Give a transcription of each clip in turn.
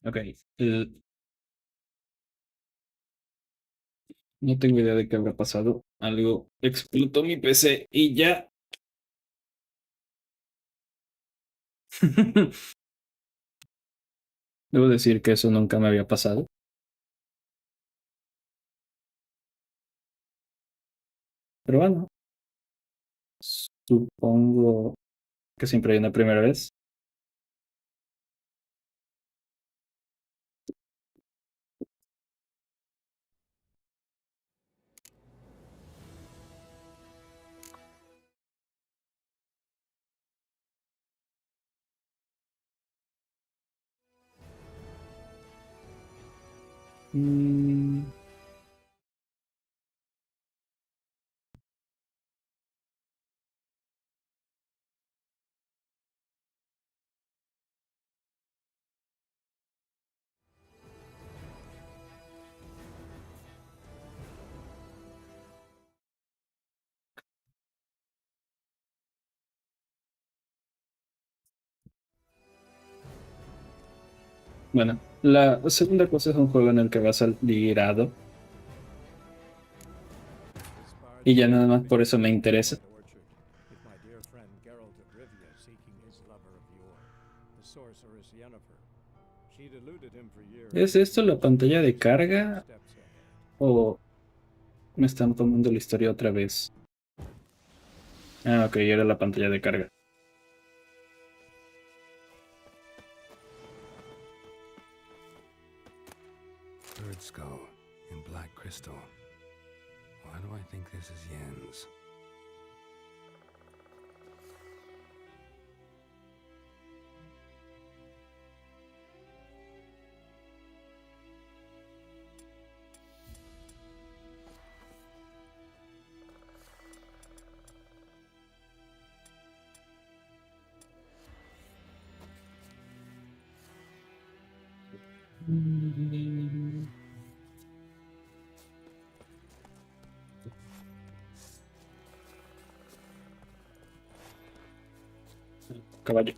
Ok. No tengo idea de qué habrá pasado. Algo explotó mi PC y ya. Debo decir que eso nunca me había pasado. Pero bueno, supongo que siempre hay una primera vez. Mm, bueno, la segunda cosa es un juego en el que vas al ligado This bard y ya says nada the más por mission eso me is to interesa. Wood Orchard with my dear friend Geralt of Rivia seeking his lover of yore, the sorceress Yennefer. She'd eluded him for years, ¿Es esto la but she pantalla de knows she's 2 carga steps ahead. o me están tomando la historia otra vez? Ah, ok, era la pantalla de carga. Bird skull in black crystal. Why do I think this is Yen's? Caballo.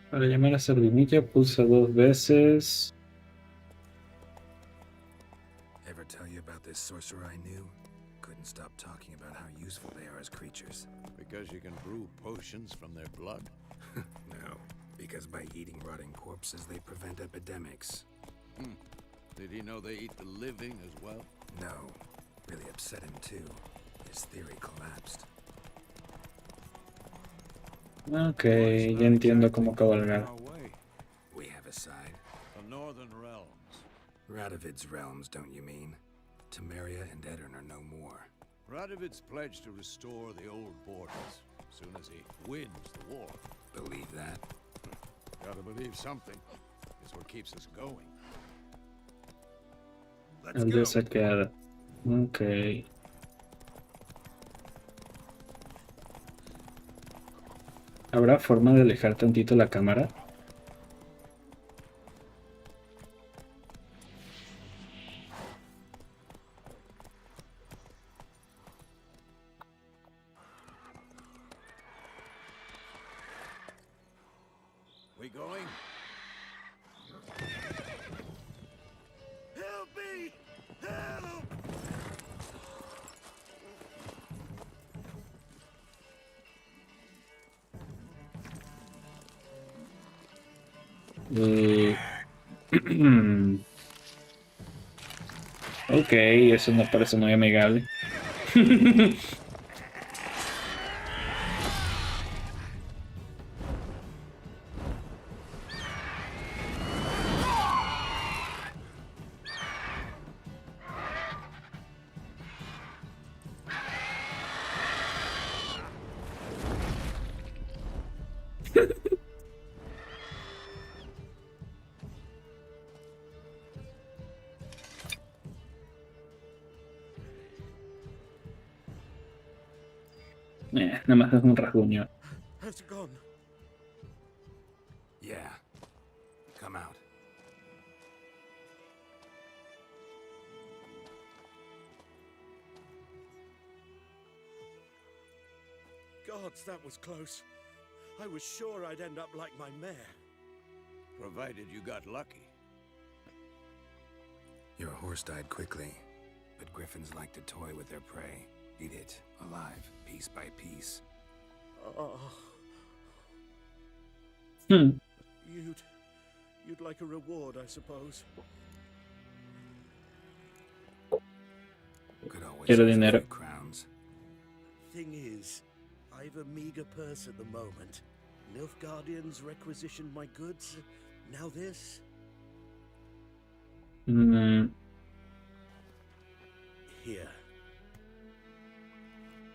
Para llamar a Sardinilla, pulsa 2 veces. Ever tell you about this sorcerer I knew? Couldn't stop talking about how useful they are as creatures. Because you can brew potions from their blood? No, because by eating rotting corpses, they prevent epidemics. Did he know they eat the living as well? No, really upset him too. His theory collapsed. Ok, Well, it's ya not entiendo exactly cómo going cabalgar. our way. We have a side. The Northern Realms. Radovid's realms, don't you mean? Temeria and Edirn are no more. Radovid's pledged to restore the old borders as soon as he wins the war. Believe that? Gotta believe something. It's what keeps us going. Let's Aldea go. saqueada. Ok. ¿Habrá forma de alejar tantito la cámara? We going? Help me! Help! Eh, Ok, eso no parece muy amigable. Nada más es un rasguño. Has it gone? Yeah. Come out. Gods, that was close. I was sure I'd end up like my mare. Provided you got lucky. Your horse died quickly, but griffins like to toy with their prey. Eat it, alive, piece by piece. Oh, Hmm. you'd like a reward, I suppose. Could always Quiero use a dinero. few crowns. Thing is, I've a meager purse at the moment. Nilfgaardians requisitioned my goods. Now this. Mm, Here.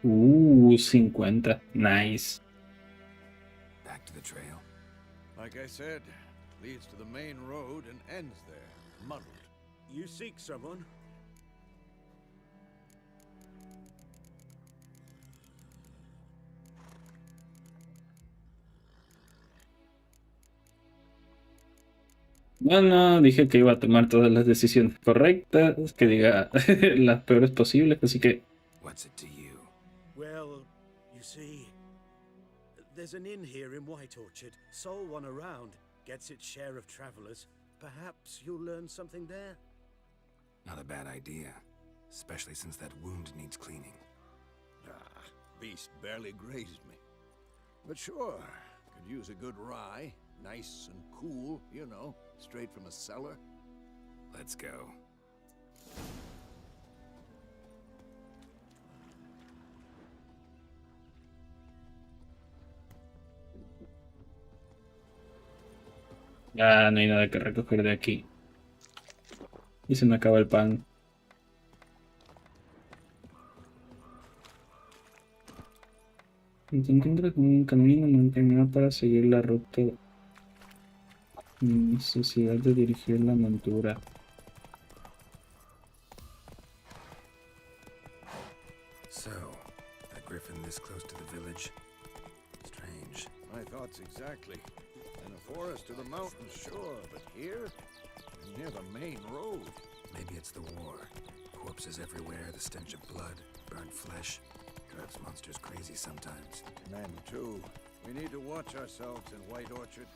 50. Nice. Back to the trail. Like I said, leads to the main road and ends there, muddled. You seek someone? Bueno, dije que iba a tomar todas las decisiones correctas, que diga las peores posibles, así que What's it to you? Well, you see, there's an inn here in White Orchard. Sole one around. Gets its share of travelers. Perhaps you'll learn something there? Not a bad idea, especially since that wound needs cleaning. Ah, beast barely grazed me. But sure, could use a good rye. Nice and cool, you know, straight from a cellar. Let's go. ya no hay nada que recoger de aquí. Y se me acaba el pan. Encuentras un camino mantener para seguir la ruta. Necesidad de dirigir la montura. So, a griffin this close to the village? Strange. My thoughts exactly. In a forest to the mountains, sure, but here? Near the main road. Maybe it's the war. Corpses everywhere, the stench of blood, burnt flesh. Drives monsters crazy sometimes. Men, too. We need to watch ourselves in White Orchard.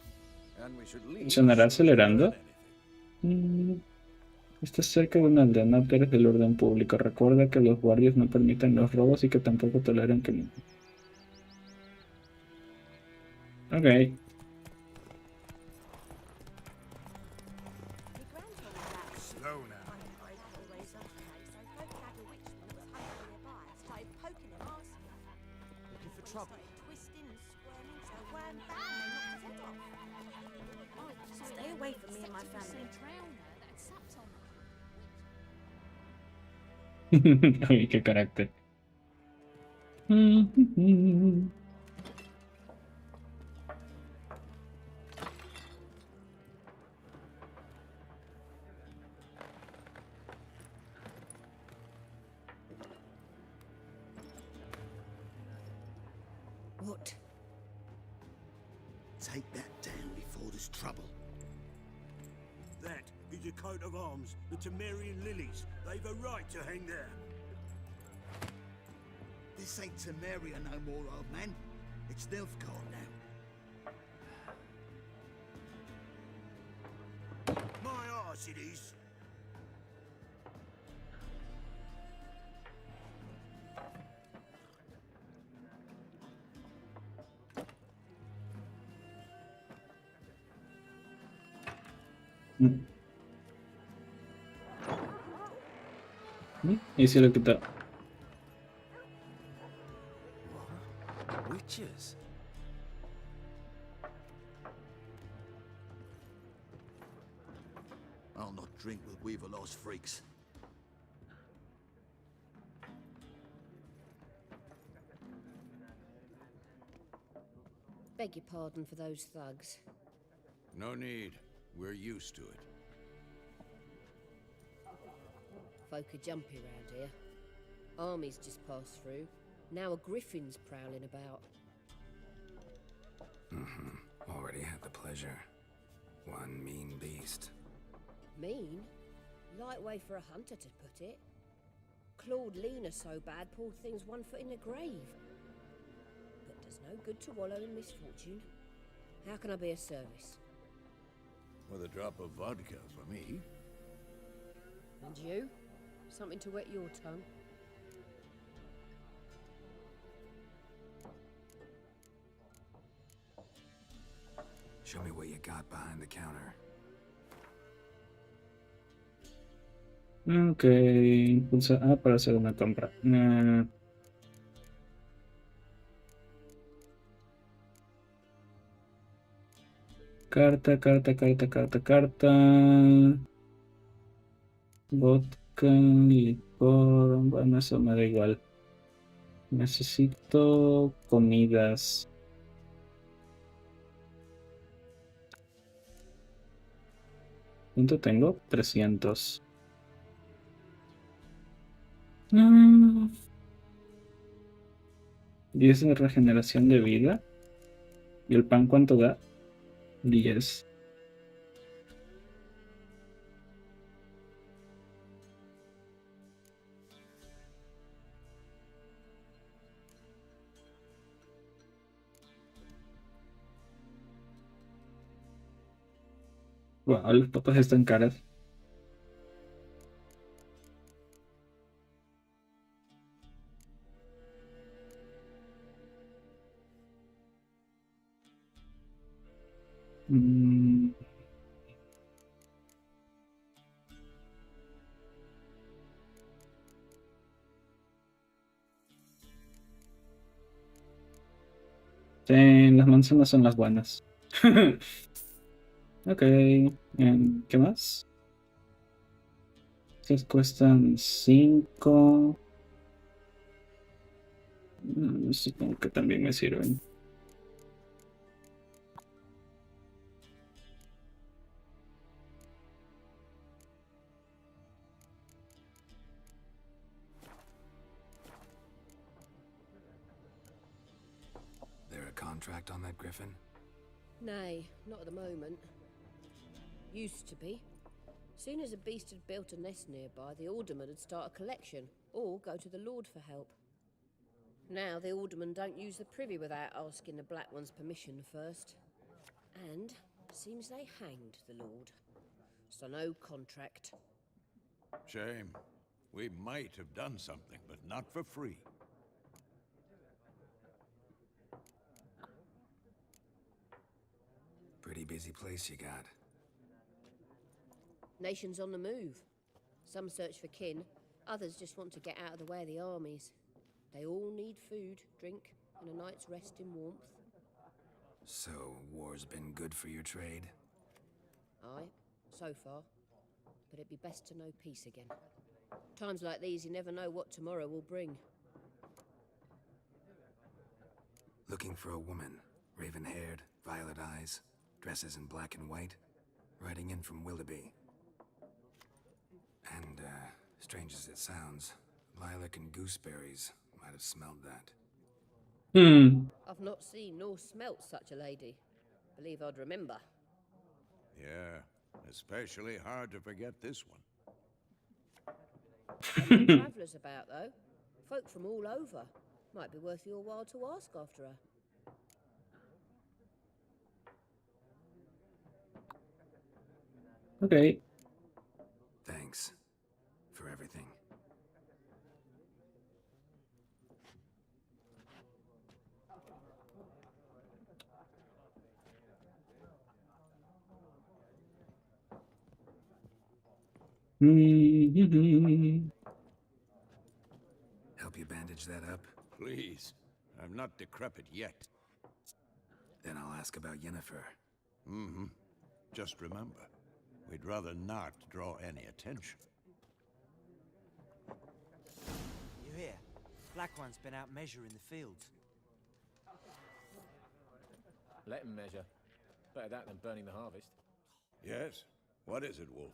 And we should leave. ¿Sonará as soon as we acelerando? learn anything. Estás cerca de una aldea, no alteres el orden público. Recuerda que los guardias no permiten los robos y que tampoco toleran que... Ok. Slow now. Looking for trouble. Twisting and squirming, so wham bam, they knocked his head off. Stay away from me and my family. Ay, qué carácter. What? Take that down before there's trouble. That is a coat of arms, the Temerian lilies. They've a right to hang there. This ain't Temeria no more, old man. It's Nilfgaard now. My arse it is. Y si lo quita. Witches. I'll not drink with Weaverlost freaks. Beg your pardon for those thugs. No need. We're used to it. Folk are jumpy round here. Armies just passed through. Now a griffin's prowling about. Already had the pleasure. One mean beast. Mean? Light way for a hunter to put it. Clawed Lena so bad, poor thing's 1 foot in the grave. But No good to wallow in misfortune. How can I be of service? With a drop of vodka for me. And you? Something to wet your tongue? Show me what you got behind the counter. Ok, pulsa A para hacer una compra. Carta, carta, carta, carta, carta. Vodka, licor. Bueno, eso me da igual. Necesito comidas. ¿Cuánto tengo? 300. 10 de regeneración de vida. ¿Y el pan cuánto da? 10. Wow, las papas están caras. Mm, sí, las manzanas son las buenas. Ok, ¿qué más? Estas cuestan 5. Supongo que también me sirven. There a contract on that griffin? Nay, not at the moment. Used to be. Soon as a beast had built a nest nearby, the alderman would start a collection, or go to the Lord for help. Now the aldermen don't use the privy without asking the Black One's permission first. And seems they hanged the Lord. So no contract. Shame. We might have done something, but not for free. Pretty busy place you got. Nations on the move. Some search for kin, others just want to get out of the way of the armies. They all need food, drink, and a night's rest in warmth. So, war's been good for your trade? Aye, so far. But it'd be best to know peace again. Times like these, you never know what tomorrow will bring. Looking for a woman. Raven-haired, violet eyes, dresses in black and white. Riding in from Willoughby. And, strange as it sounds, lilac and gooseberries might have smelled that. I've not seen nor smelt such a lady. Believe I'd remember. Yeah, especially hard to forget this one. Travellers about, though. Folk from all over. Might be worth your while to ask after her. Ok. Thanks. For everything. Help you bandage that up? Please. I'm not decrepit yet. Then I'll ask about Yennefer. Mm-hmm. Just remember, we'd rather not draw any attention. You hear? Black One's been out measuring the fields. Let him measure. Better that than burning the harvest. Yes? What is it, Wolf?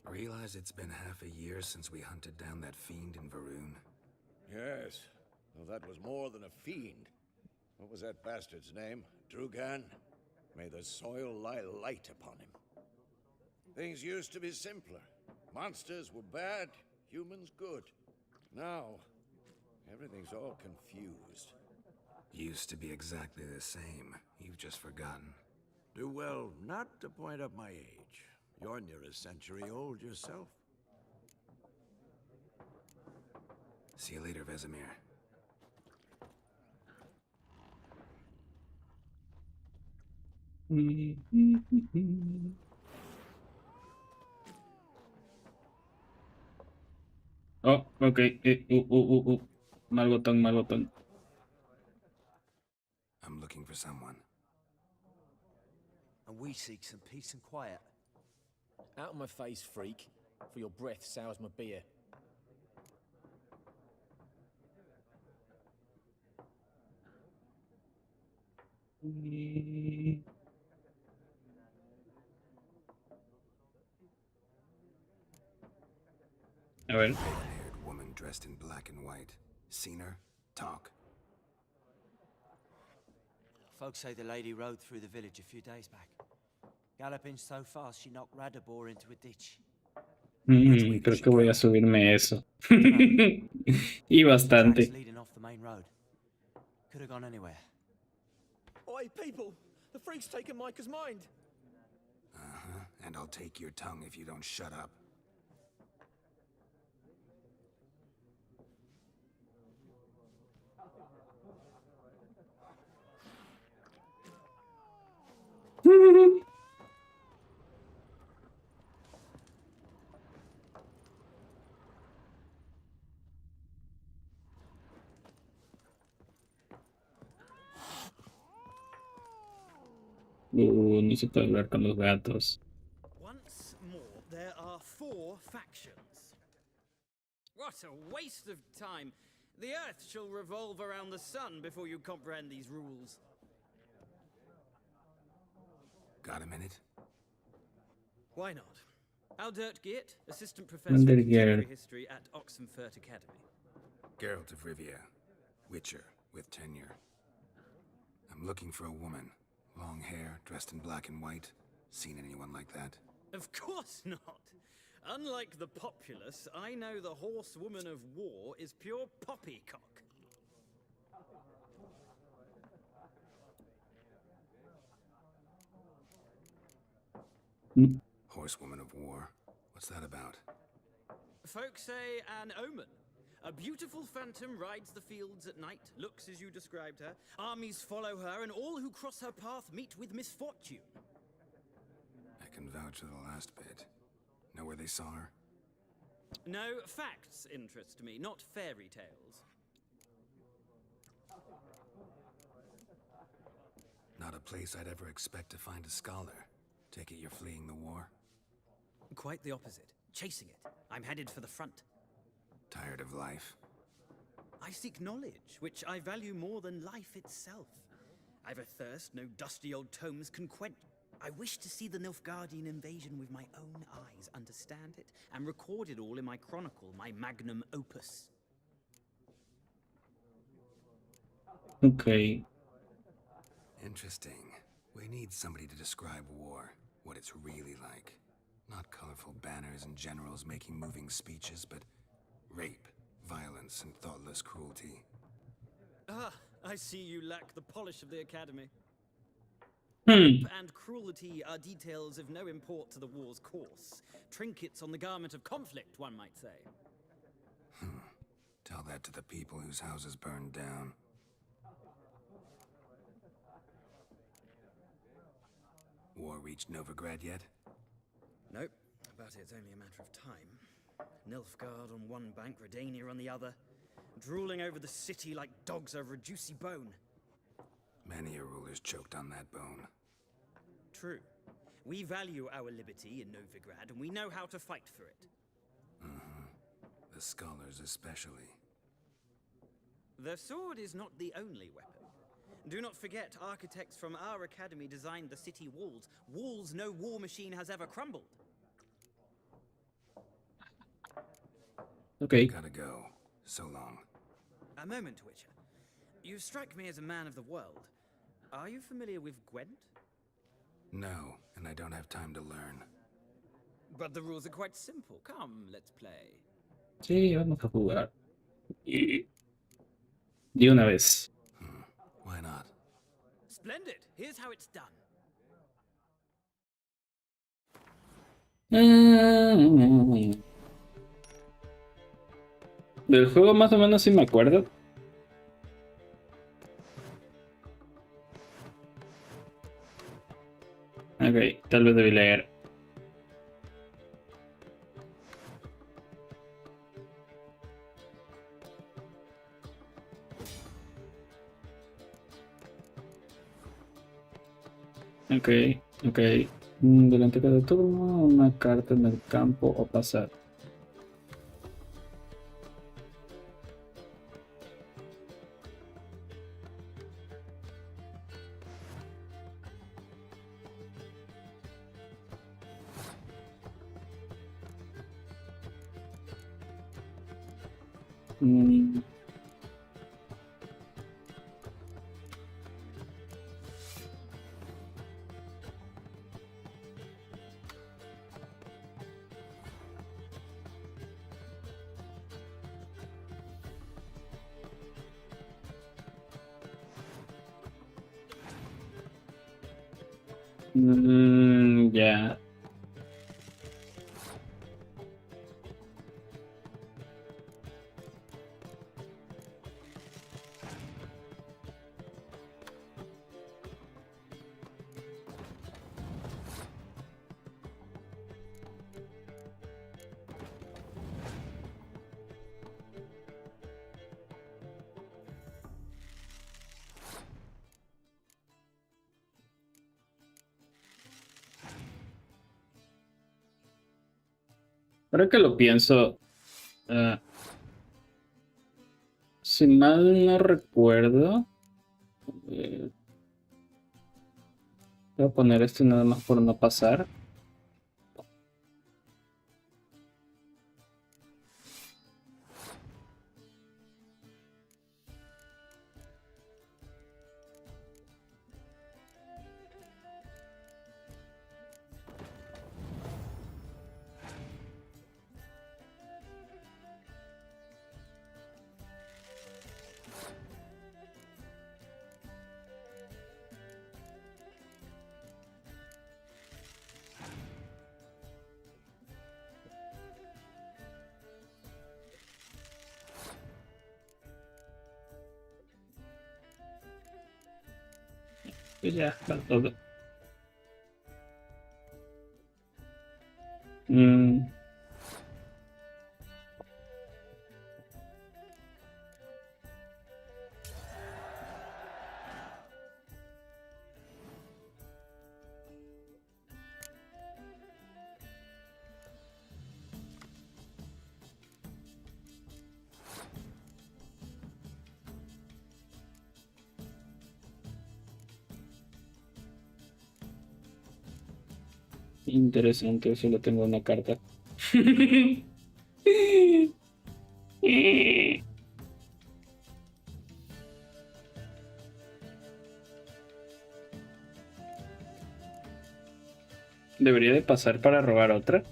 Realize it's been half a year since we hunted down that fiend in Varun. Yes. Well, that was more than a fiend. What was that bastard's name? Drugan? May the soil lie light upon him. Things used to be simpler. Monsters were bad, humans good. Now, Everything's all confused. Used to be exactly the same. You've just forgotten. Do well not to point up my age. You're near a century old yourself. See you later, Vesemir. Oh, ok. Mal botón, mal botón. I'm looking for someone. And we seek some peace and quiet. Out of my face, freak, for your breath sours my beer. A ver. Red-haired woman dressed in black and white. Seen her? Talk. Folks say the lady rode through the village a few days back. Galloping so fast she knocked Radabor into a ditch. Creo que voy a subirme eso. Y Tracks bastante. leading off the main road. Could have gone anywhere. Oi, people! The freak's taken Micah's mind! Uh-huh. And I'll take your tongue if you don't shut up. No se puede hablar con los gatos. Once more, there are 4 factions. What a waste of time. The Earth shall revolve around the sun before you comprehend these rules. Got a minute? Why not? Aldert Geert, Assistant Professor of Contemporary History at Oxenfurt Academy. Geralt of Rivia. Witcher, with tenure. I'm looking for a woman. Long hair, dressed in black and white. Seen anyone like that? Of course not. Unlike the populace, I know the horsewoman of war is pure poppycock. Horsewoman of war? What's that about? Folks say an omen. A beautiful phantom rides the fields at night, looks as you described her. Armies follow her, and all who cross her path meet with misfortune. I can vouch for the last bit. Know where they saw her? No, facts interest me, not fairy tales. Not a place I'd ever expect to find a scholar. Take it you're fleeing the war? Quite the opposite. Chasing it. I'm headed for the front. Tired of life? I seek knowledge, which I value more than life itself. I've a thirst no dusty old tomes can quench. I wish to see the Nilfgaardian invasion with my own eyes, understand it, and record it all in my chronicle, my magnum opus. Okay. Interesting. We need somebody to describe war, what it's really like. Not colorful banners and generals making moving speeches, but rape, violence, and thoughtless cruelty. Ah, I see you lack the polish of the Academy. Hmm. Rape and cruelty are details of no import to the war's course. Trinkets on the garment of conflict, one might say. Tell that to the people whose houses burned down. War reached Novigrad yet? Nope, but it's only a matter of time. Nilfgaard on one bank, Redania on the other, drooling over the city like dogs over a juicy bone. Many a ruler's choked on that bone. True. We value our liberty in Novigrad, and we know how to fight for it. The scholars especially. The sword is not the only weapon. Do not forget, architects from our academy designed the city walls. Walls no war machine has ever crumbled. Okay. Gotta go. So long. A moment, Witcher. You strike me as a man of the world. Are you familiar with Gwent? No, and I don't have time to learn. But the rules are quite simple. Come, let's play. Sí, vamos a jugar. Y De una vez. Why not? Splendid. Here's how it's done. Del juego más o menos sí me acuerdo. Ok, tal vez debí leer. Ok, ok. Durante cada turno, una carta en el campo o pasar. Mm, ya. Ahora que lo pienso, ah, si mal no recuerdo, eh, voy a poner este nada más por no pasar. Pues ya está todo. Mm, interesante, solo tengo una carta. Debería de pasar para robar otra.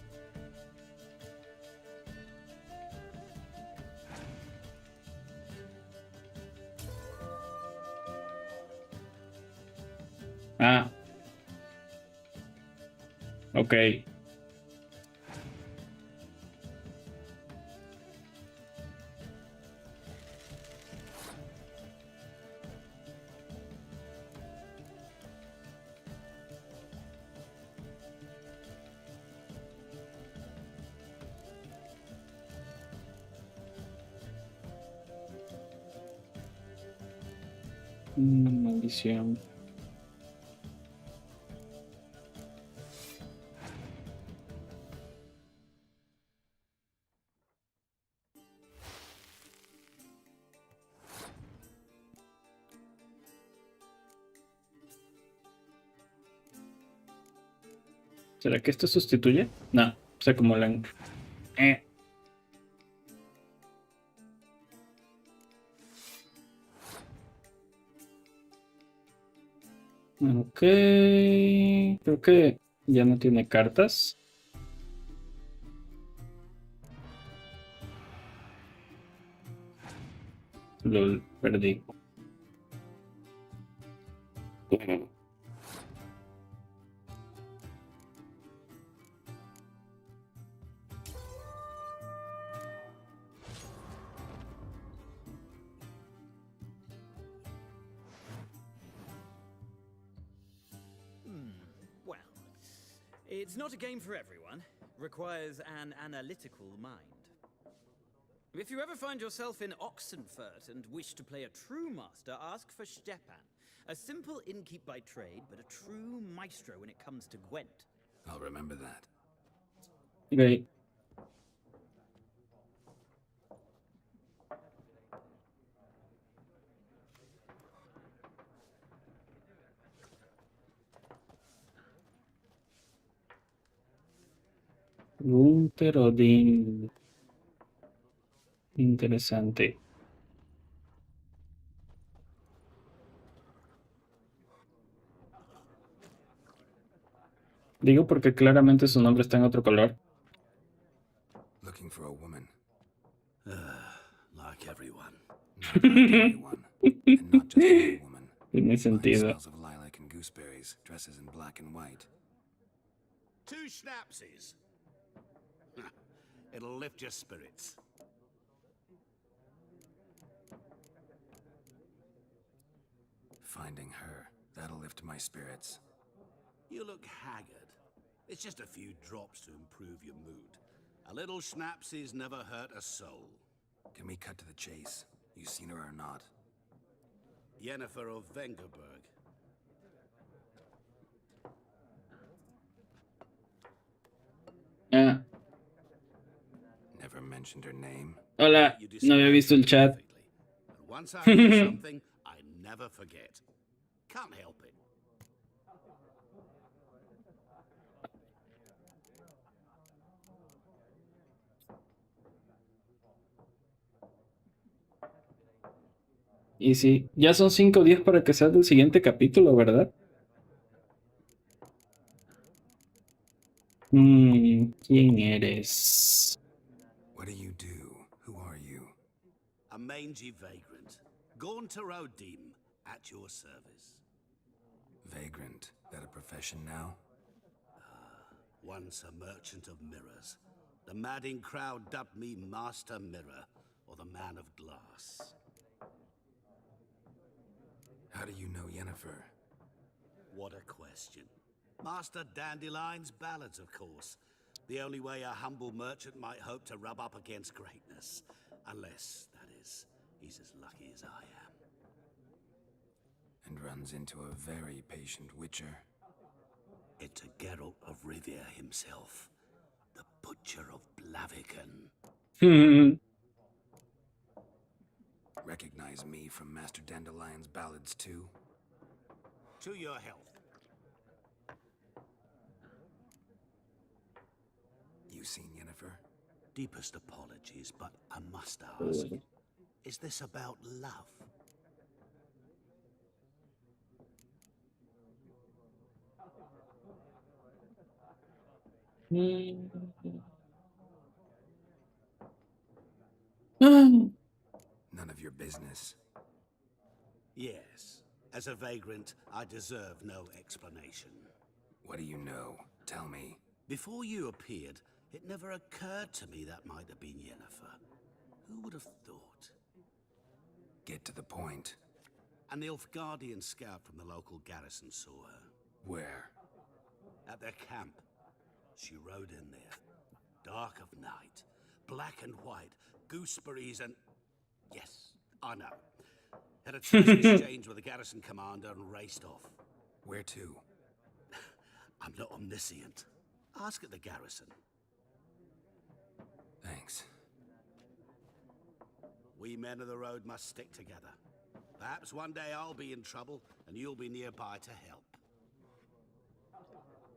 Ah, ok. Maldición. ¿Será que esto sustituye? No, se acumulan. Ok. Creo que ya no tiene cartas. Lol, perdí. Well, it's not a game for everyone. Requires an analytical mind. If you ever find yourself in Oxenfurt and wish to play a true master, ask for Stepan. A simple innkeep by trade, but a true maestro when it comes to Gwent. I'll remember that. Ok. Gunther Odin. Interesante. Digo porque claramente su nombre está en otro color. Looking for a woman. Like everyone. Not like everyone. And not just any woman. Tiene Mine sentido. smells of lilac and gooseberries, dresses in black and white. 2 schnapsies. It'll lift your spirits. Finding her, that'll lift my spirits. You look haggard. It's just a few drops to improve your mood. A little schnapsies never hurt a soul. Can we cut to the chase? You seen her or not? Yennefer of Vengerberg. Ah, Never mentioned her name. hola, You no había visto el chat. perfectly. And once I hear something, I never forget. Can't help it. Y sí, ya son 5 días para que sea del siguiente capítulo, ¿verdad? ¿Quién eres? What do you do? Who are you? A mangy vagrant. Gone to Rodim, at your service. Vagrant. That a profession now? Once a merchant of mirrors. The madding crowd dubbed me Master Mirror, or the Man of Glass. How do you know Yennefer? What a question. Master Dandelion's ballads, of course. The only way a humble merchant might hope to rub up against greatness. Unless, that is, he's as lucky as I am. And runs into a very patient witcher. Into Geralt of Rivia himself. The Butcher of Blaviken. Recognize me from Master Dandelion's ballads too? To your health. You seen Yennefer? Deepest apologies, but I must ask. Is this about love? None of your business. Yes. As a vagrant, I deserve no explanation. What do you know? Tell me. Before you appeared, it never occurred to me that might have been Yennefer. Who would have thought? Get to the point. A Nilfgaardian scout from the local garrison saw her. Where? At their camp. She rode in there. Dark of night. Black and white. Gooseberries and... Yes, I know. Had a choice exchange with the garrison commander and raced off. Where to? I'm not omniscient. Ask at the garrison. Thanks. We men of the road must stick together. Perhaps one day I'll be in trouble and you'll be nearby to help.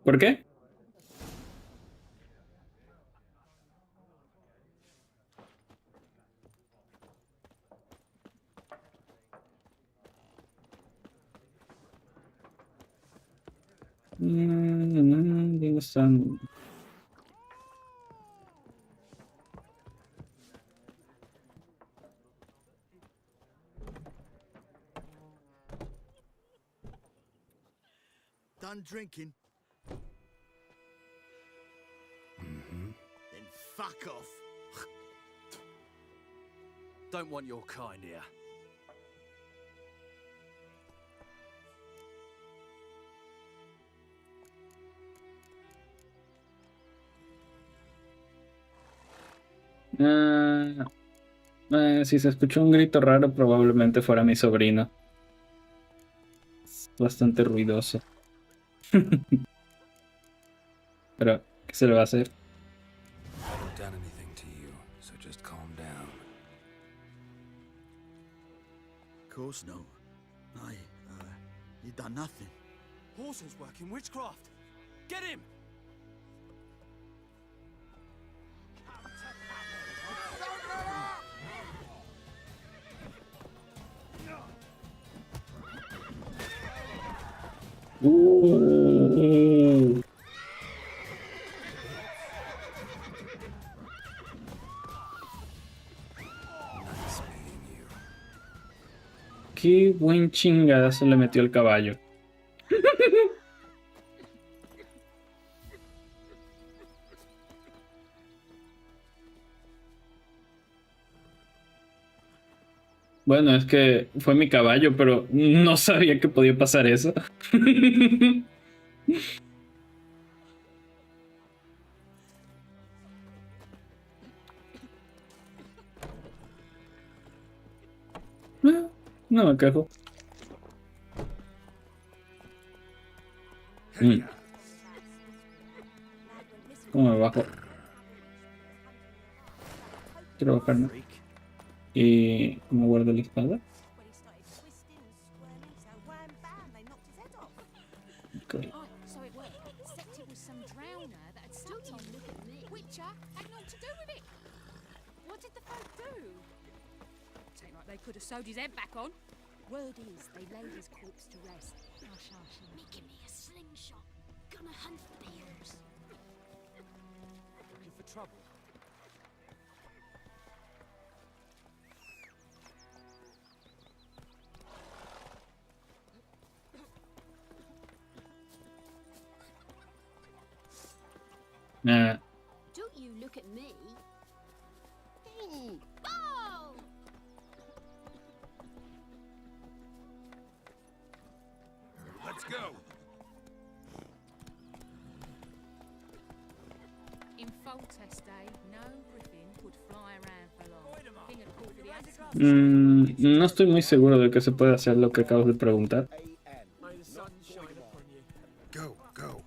¿Por qué? ¿Dónde están? done drinking? Mm-hmm. Then fuck off. Don't want your kind here. Si se escuchó un grito raro, probablemente fuera mi sobrino. Es bastante ruidoso. Pero, ¿qué se le va a hacer? I haven't done anything to you, so just calm down. Of course no. You done nothing. Horses working witchcraft. Get him! Nice meeting you. Qué buen chingadazo le metió el caballo. Bueno, es que fue mi caballo, pero no sabía que podía pasar eso. No me quejo. ¿Cómo me bajo? Quiero bajarme. ¿Y cómo guardo la espada? Okay. Oh, so it worked. Except it was some drowner that had stuck on Witcher had naught to do with it. What did the folk do? Seemed like they could have sewed his head back on. Word is they laid his corpse to rest. Hush, hush. Making me a slingshot. Gonna hunt bears. Looking for trouble? Nah. Don't you look at me. Oh! Let's go. In Foltest day, no griffin could fly around for long. Thing had caught for the axe. No estoy muy seguro de que se puede hacer lo que acabas de preguntar. May the sun shine upon you. Go, go.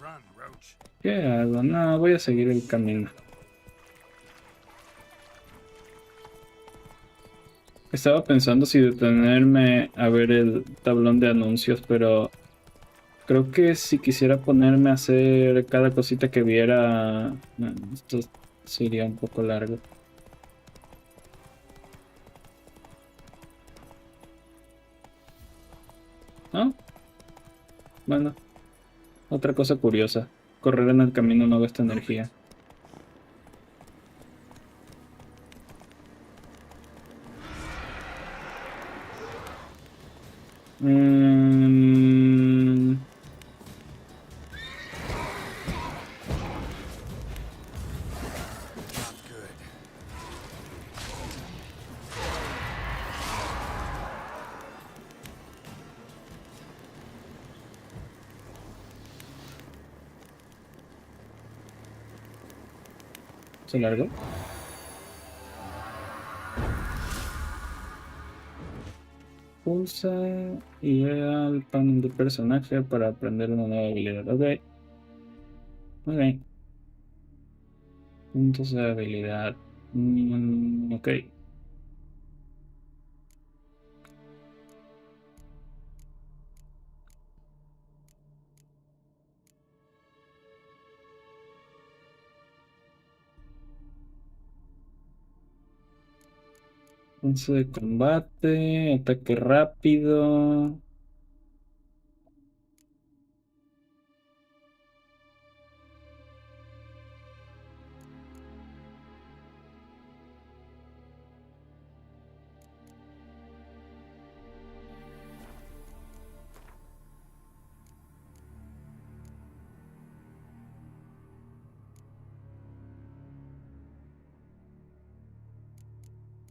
Run, Roach. ¿Qué hago? No, voy a seguir el camino. Estaba pensando si detenerme a ver el tablón de anuncios, pero creo que si quisiera ponerme a hacer cada cosita que viera, esto sería un poco largo. ¿No? Bueno, otra cosa curiosa. Correr en el camino no gasta energía. Not good. ¿Se largó? Pulsa y ve al panel de personaje para aprender una nueva habilidad. Ok. Ok. Puntos de habilidad. Ok. Avance de combate, ataque rápido.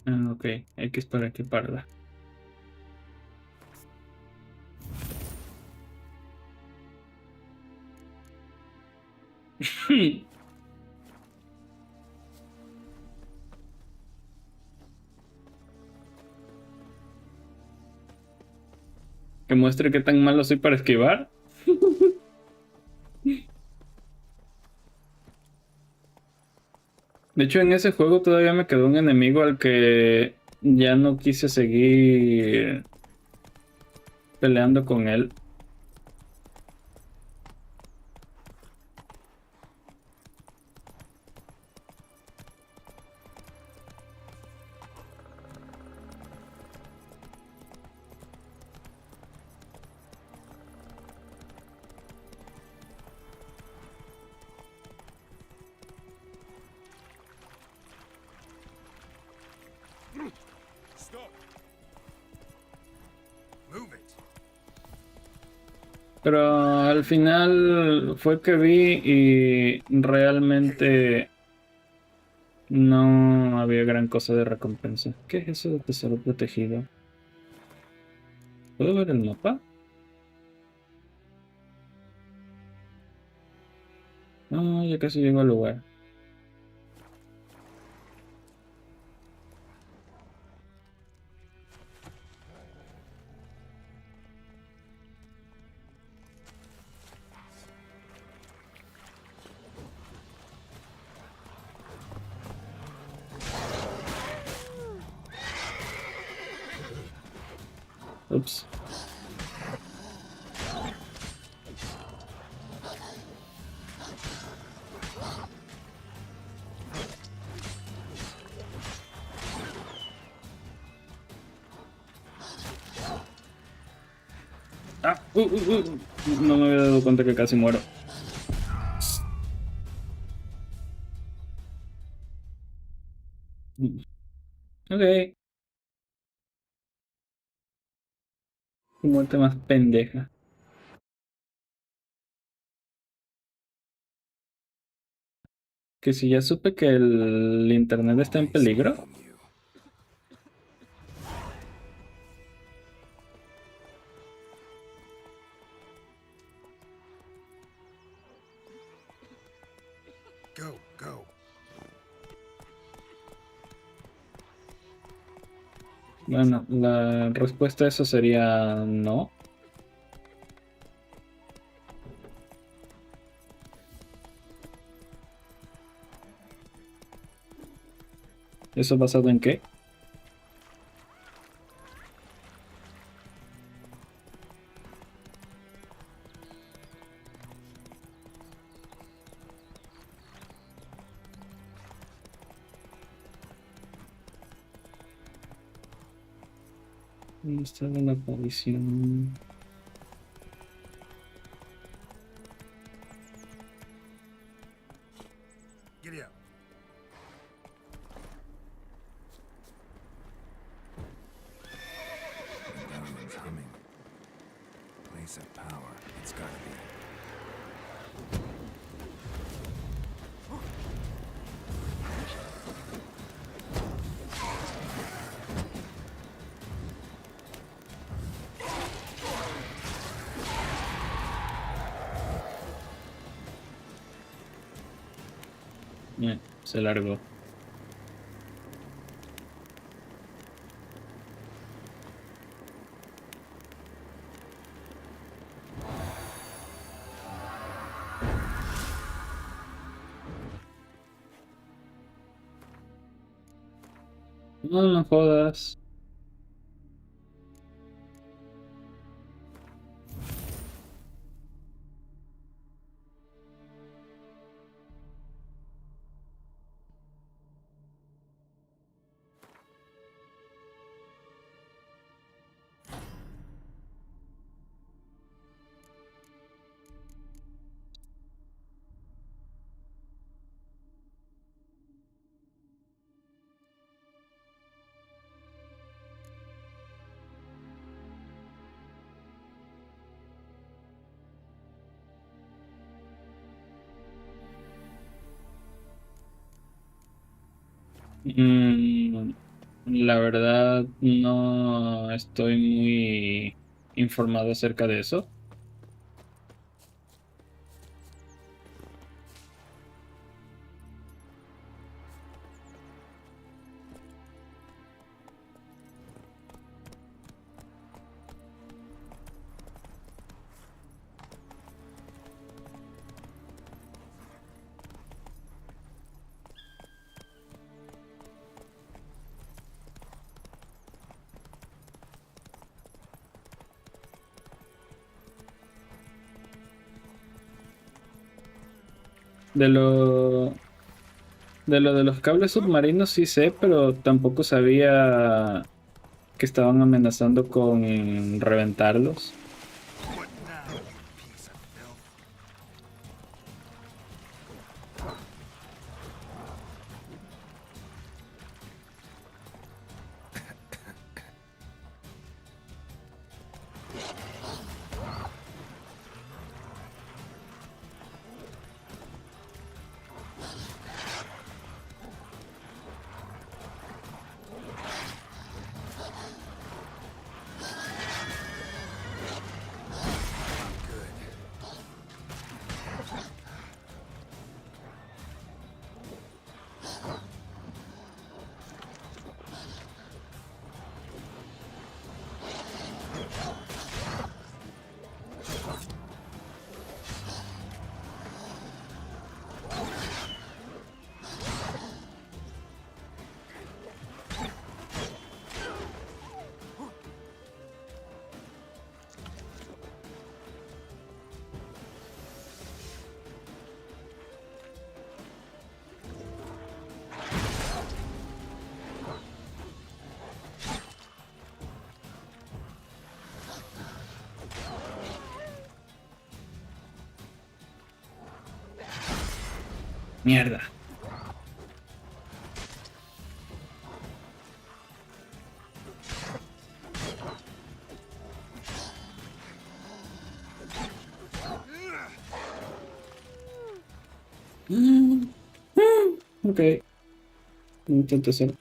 Ah, ok, X para equiparla. Que muestre qué tan malo soy para esquivar. De hecho, en ese juego todavía me quedó un enemigo al que ya no quise seguir peleando con él. Stop. Move it. Pero al final fue que vi y realmente no había gran cosa de recompensa. ¿Qué es eso de tesoro protegido? ¿Puedo ver el mapa? No, ya casi llego al lugar. Ups. Ah, no me había dado cuenta que casi muero. Ok. Qué muerte más pendeja. Que si ya supe que el internet está en Nice peligro. meeting you. Go, go. Bueno, la respuesta a eso sería no. ¿Eso basado en qué? ¿Dónde está la aparición? Giddy up. Medallion's humming. Place of power. It's gotta be. Se largó. No, no jodas. Mm, La verdad, no estoy muy informado acerca de eso. De lo, de lo de los cables submarinos sí sé, pero tampoco sabía que estaban amenazando con reventarlos. What now, you piece of filth? Mierda. Ok, intento hacer.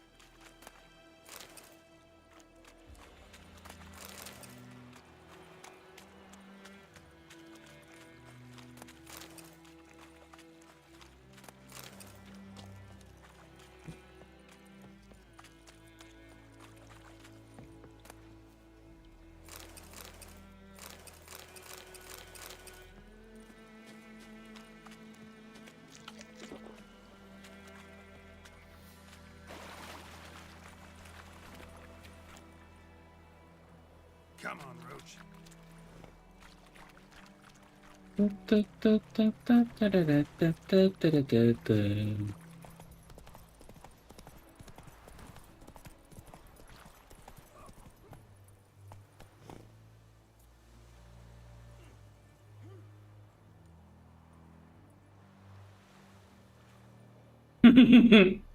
Come on, Roach.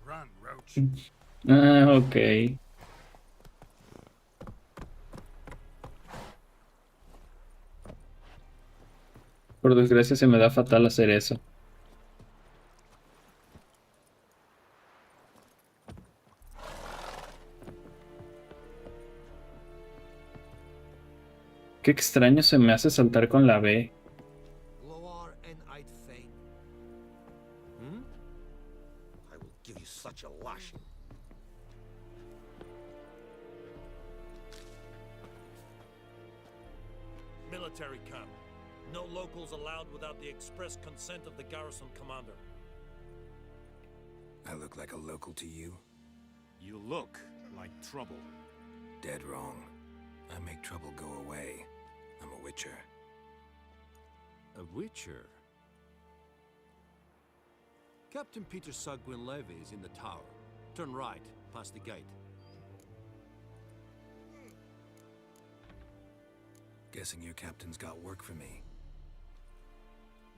Run, Roach. Ah, ok. Por desgracia se me da fatal hacer eso. Qué extraño se me hace saltar con la B. Loar and I'd fain. I will give you such a lashing. Military camp. No locals allowed without the express consent of the garrison commander. I look like a local to you? You look like trouble. Dead wrong. I make trouble go away. I'm a witcher. A witcher? Captain Peter Sagwin Levy is in the tower. Turn right, past the gate. Guessing your captain's got work for me.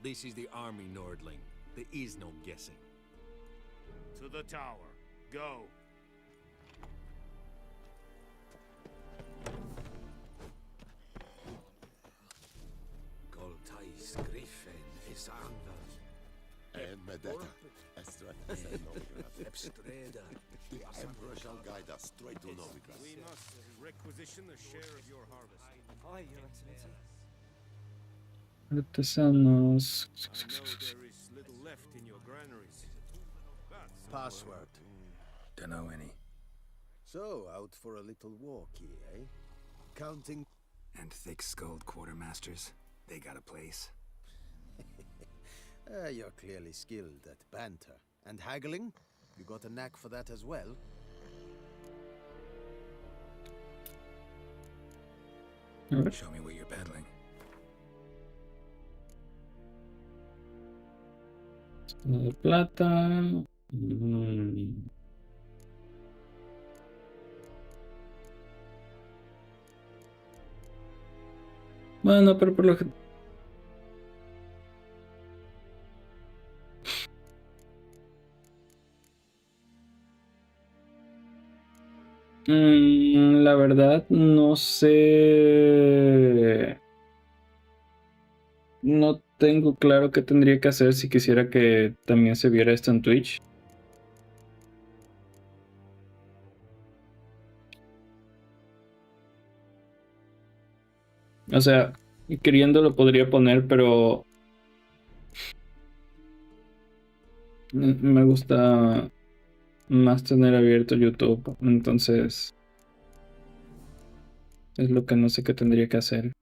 This is the army, Nordling. There is no guessing. To the tower. Go. Goltais Griffin is under. The Emperor shall guide us straight to Novigrad. We must requisition a share of your harvest. Aye, Your Excellency. Artesanos. I know there is little left in your granaries. Password. Dunno any. So, out for a little walk here, eh? Counting. And thick-skulled quartermasters, they got a place. You're clearly skilled at banter. And haggling? You got a knack for that as well? Show me what you're peddling. Plata. Bueno, pero por lo que... la verdad, no sé. No tengo claro qué tendría que hacer si quisiera que también se viera esto en Twitch. O sea, queriendo lo podría poner, pero me gusta más tener abierto YouTube, entonces es lo que no sé qué tendría que hacer.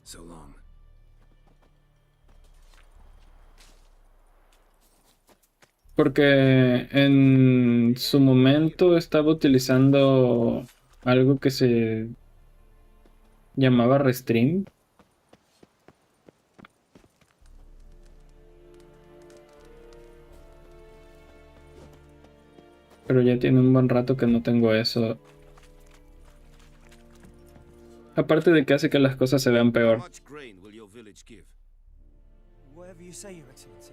So long. Porque en su momento estaba utilizando algo que se llamaba Restream. Pero ya tiene un buen rato que no tengo eso. Aparte de que hace que las cosas se vean peor. How much grain will your village give? Whatever you say, Your Excellency.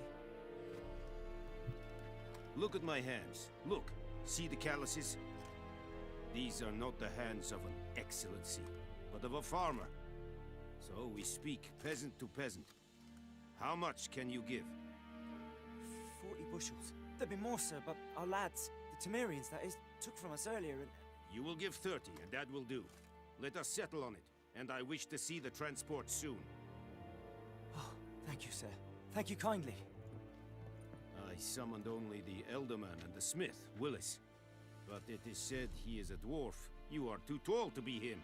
Look at my hands. Look. See the calluses? These are not the hands of an excellency, but of a farmer. So we speak peasant to peasant. How much can you give? 40 bushels. There'd be more, sir, but our lads, the Temerians, that is, took from us earlier and... You will give 30, and that will do. Let us settle on it, and I wish to see the transport soon. Oh, thank you, sir. Thank you kindly. I summoned only the Elderman and the smith, Willis. But it is said he is a dwarf. You are too tall to be him.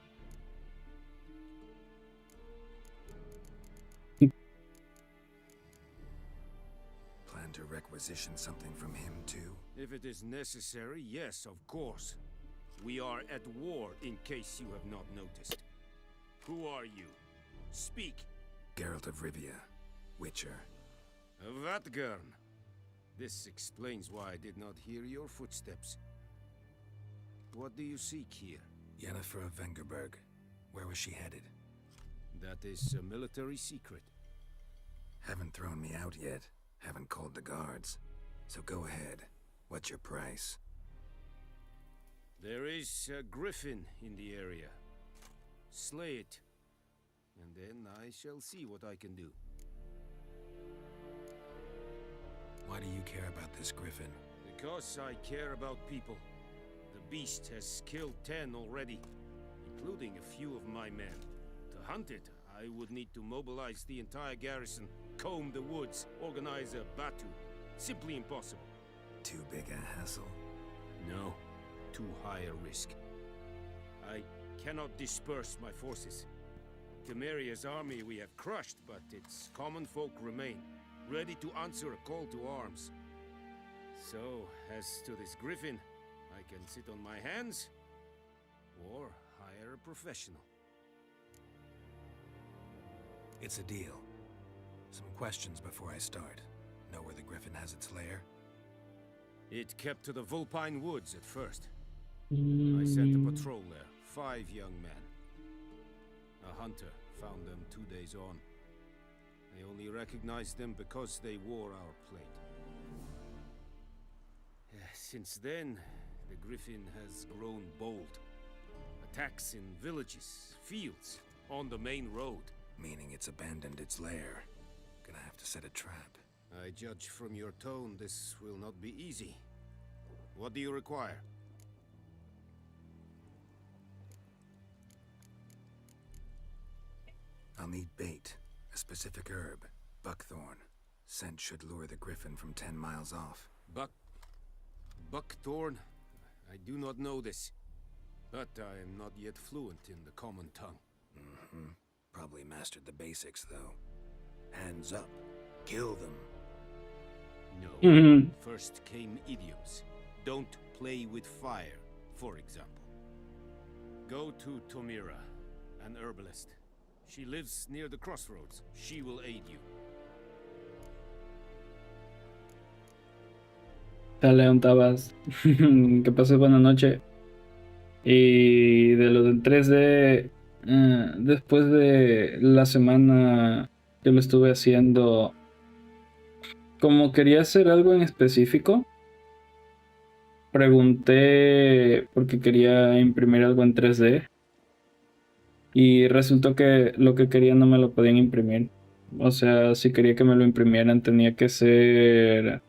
Plan to requisition something from him, too? If it is necessary, yes, of course. We are at war, in case you have not noticed. Who are you? Speak. Geralt of Rivia, Witcher. Vatgern. This explains why I did not hear your footsteps. What do you seek here? Yennefer of Vengerberg. Where was she headed? That is a military secret. Haven't thrown me out yet. Haven't called the guards. So go ahead. What's your price? There is a griffin in the area. Slay it, and then I shall see what I can do. Why do you care about this griffin? Because I care about people. The beast has killed 10 already, including a few of my men. To hunt it, I would need to mobilize the entire garrison, comb the woods, organize a batu. Simply impossible. Too big a hassle? No. Too high a risk. I cannot disperse my forces. Temeria's army we have crushed, but its common folk remain, ready to answer a call to arms. So, as to this griffin, I can sit on my hands, or hire a professional. It's a deal. Some questions before I start. Know where the griffin has its lair? It kept to the Vulpine Woods at first. I sent a patrol there, 5 young men. A hunter found them 2 days on. I only recognized them because they wore our plate. Since then, the griffin has grown bold. Attacks in villages, fields, on the main road. Meaning it's abandoned its lair. Gonna have to set a trap. I judge from your tone this will not be easy. What do you require? I'll need bait. A specific herb. Buckthorn. Scent should lure the griffin from 10 miles off. Buckthorn? I do not know this. But I am not yet fluent in the common tongue. Mm-hmm. Probably mastered the basics, though. Hands up. Kill them. No. First came idioms. Don't play with fire, for example. Go to Tomira, an herbalist. She lives near the crossroads. She will aid you. Tal León Tabas. Que pases buena noche. Y de lo del 3D, después de la semana que lo estuve haciendo, como quería hacer algo en específico, pregunté porque quería imprimir algo en 3D y resultó que lo que quería no me lo podían imprimir. O sea, si quería que me lo imprimieran tenía que ser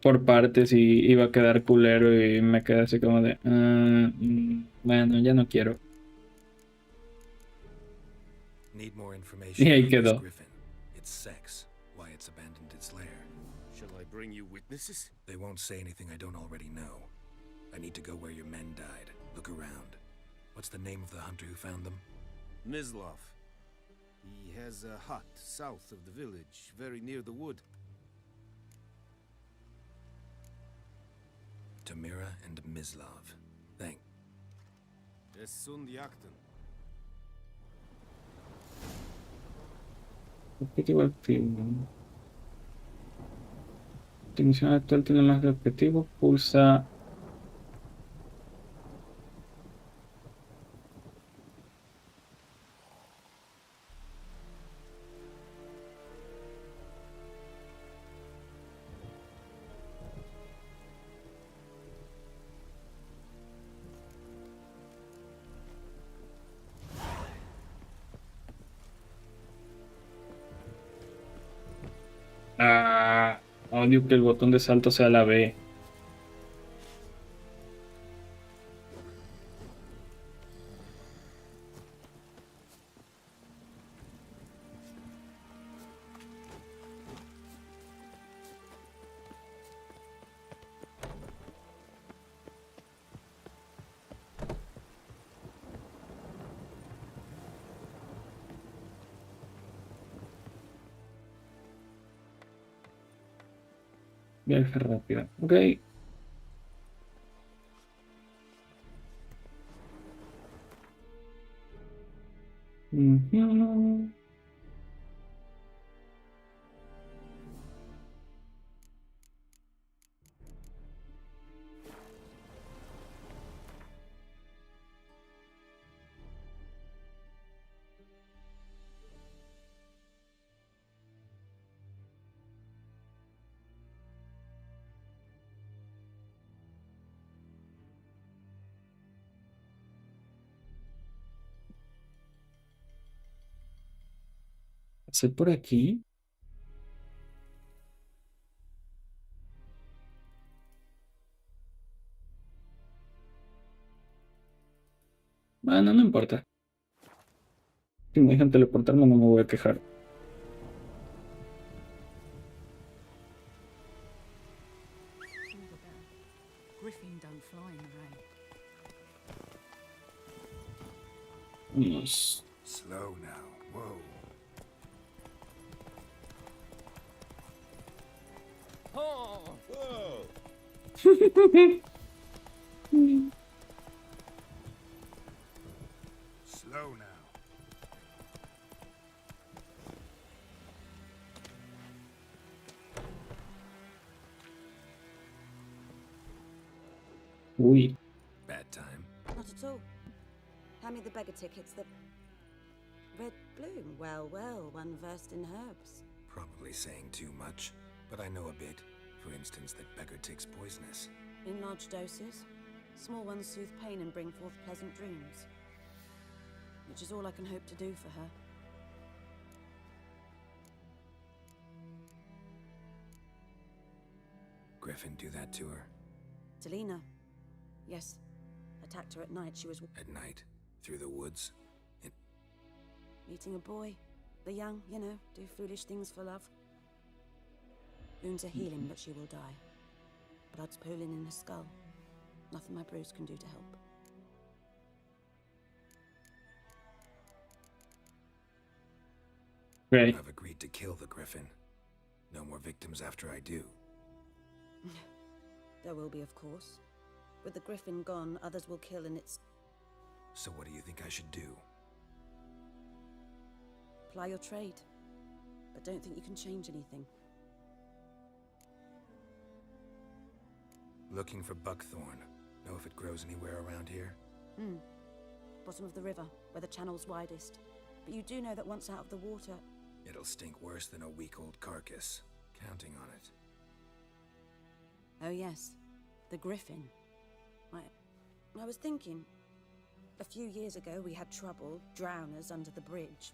por partes y iba a quedar culero y me quedé así como de bueno, ya no quiero. Need more information Y ahí about this quedó. griffin. Its sex, why it's abandoned its lair. Shall I bring you witnesses? They won't say anything I don't already know. I need to go where your men died. Look around. What's the name of the hunter who found them? Mislav. He has a hut south of the village, very near the wood. Tamira and Mislav. Thank. Es Sundiakten. Objetivo activo. Tu misión actual tiene más de objetivo. Pulsa. Odio que el botón de salto sea la B. Viaje rápido. Ok. Ujú. ¿Pasé por aquí? Bueno, no importa. Si me dejan teleportarme no me voy a quejar. Griffin don't fly in the rain. Vamos. Slow now. Whoa. Oh! Whoa! Slow now. Uy. Bad time. Not at all. Hand me the beggar tickets. Red bloom. Well, well, one versed in herbs. Probably saying too much, but I know a bit. For instance, that beggar tick's poisonous. In large doses. Small ones soothe pain and bring forth pleasant dreams. Which is all I can hope to do for her. Griffin do that to her? Delina. Yes. Attacked her at night. She was... At night? Through the woods? meeting a boy. The young, you know, do foolish things for love. Wounds are healing, but she will die. Blood's pooling in her skull. Nothing my bruise can do to help. Great. I've agreed to kill the Griffin. No more victims after I do. There will be, of course. With the Griffin gone, others will kill and it's... So what do you think I should do? Ply your trade. But don't think you can change anything. Looking for buckthorn. Know if it grows anywhere around here? Bottom of the river, where the channel's widest. But you do know that once out of the water... It'll stink worse than a week-old carcass. Counting on it. Oh yes, the Griffin. I was thinking... A few years ago we had trouble, drowners under the bridge.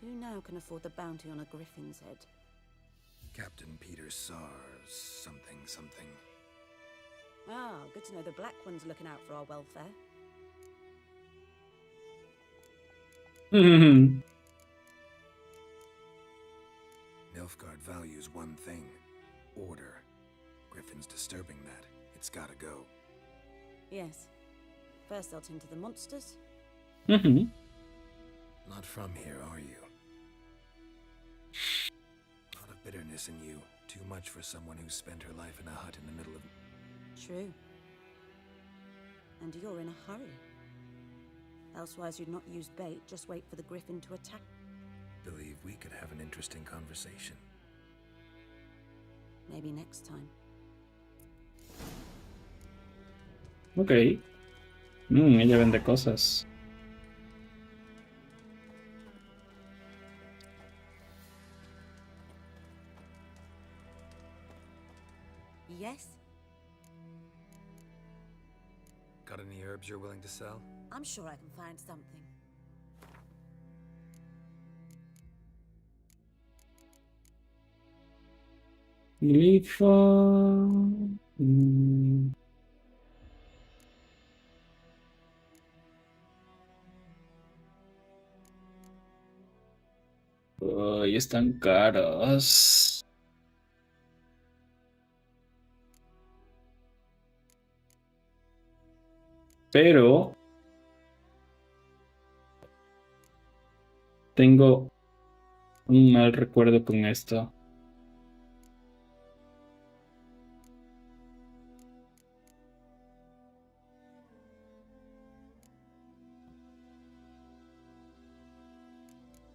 Who now can afford the bounty on a Griffin's head? Captain Peter Sars, something. Ah, good to know the Black One's looking out for our welfare. Nilfgaard values one thing. Order. Griffin's disturbing that. It's gotta go. Yes. First they'll tend to the monsters. Not from here, are you? A lot of bitterness in you. Too much for someone who spent her life in a hut in the middle of... True. And you're in a hurry. Elsewise you'd not use bait, just wait for the Griffin to attack. Believe we could have an interesting conversation. Maybe next time. Ok. Ella vende cosas. Yes? Got any herbs you're willing to sell? I'm sure I can find something. Glifa. Ay, están caros. Pero tengo un mal recuerdo con esto.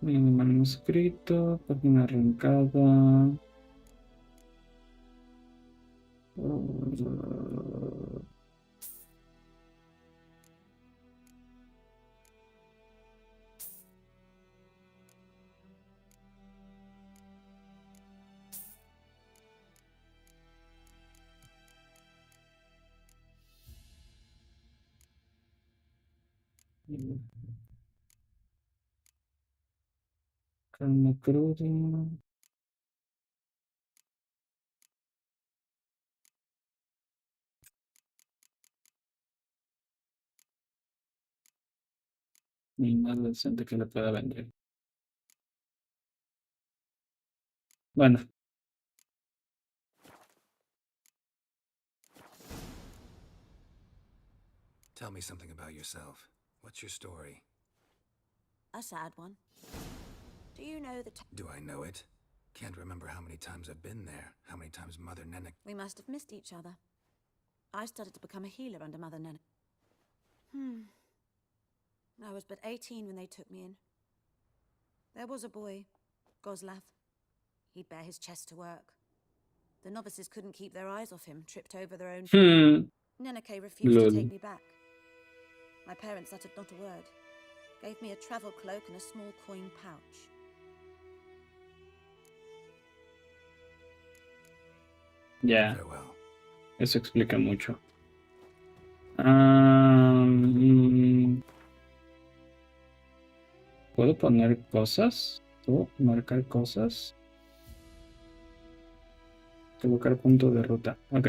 Manuscrito, página arrancada. Calma cruda. Ni nada decente que le pueda vender. Bueno. Tell me something about yourself. What's your story? A sad one. Do you know the... Do I know it? Can't remember how many times I've been there. How many times Mother Nena... We must have missed each other. I started to become a healer under Mother Nena. I was but 18 when they took me in. There was a boy, Goslav. He'd bare his chest to work. The novices couldn't keep their eyes off him, tripped over their own... Neneke refused to take me back. My parents uttered not a word. Gave me a travel cloak and a small coin pouch. Ya, Farewell. eso explica mucho. Ah, ¿puedo poner cosas? ¿Puedo marcar cosas? Colocar punto de ruta. Ok.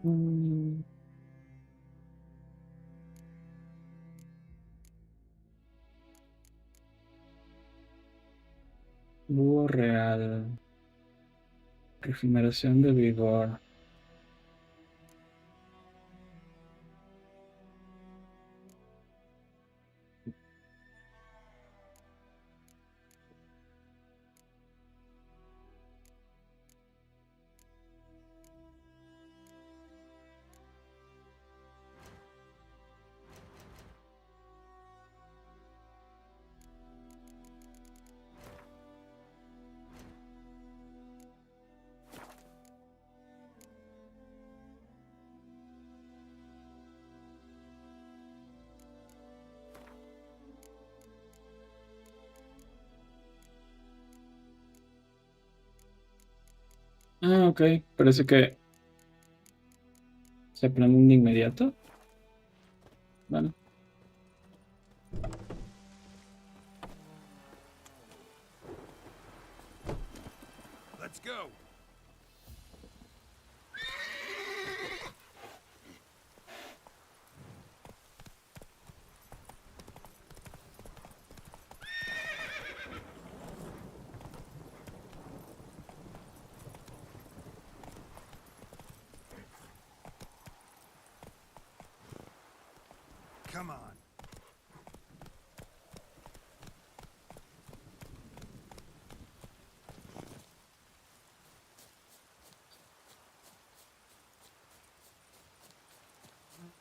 Mm, Búho real. Regeneración de vigor. Ah, ok. Parece que se aprenden de inmediato. Bueno. Let's go. Come on.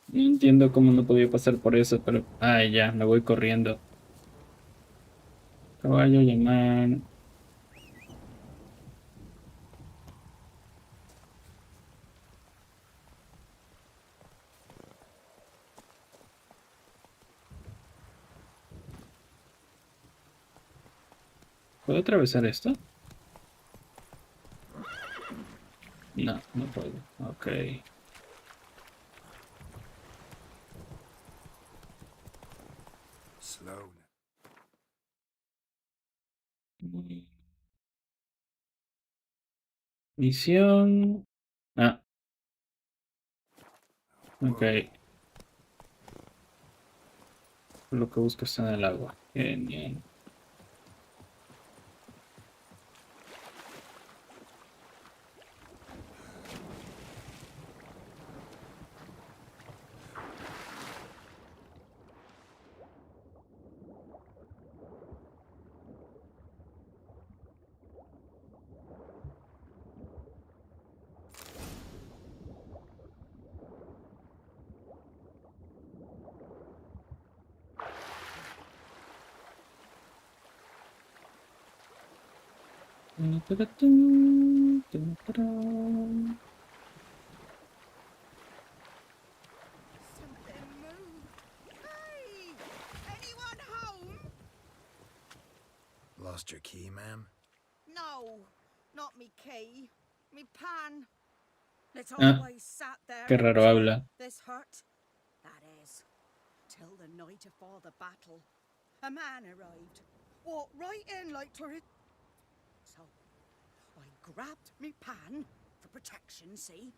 No entiendo cómo no podía pasar por eso, pero... Ay, ya, me voy corriendo. Caballo, llamar... ¿Puedo atravesar esto? No, no puedo. Ok. Slow. Misión... Ah, ok. Lo que busco está en el agua. Genial. Something moved. Hey! Anyone home? Lost your key, ma'am? No, not me key. Me pan. It's Ah, always sat there qué raro empty, habla. this hut. That is, till the night afore the battle. A man arrived, walked right in like to it. So, I grabbed me pan for protection, see?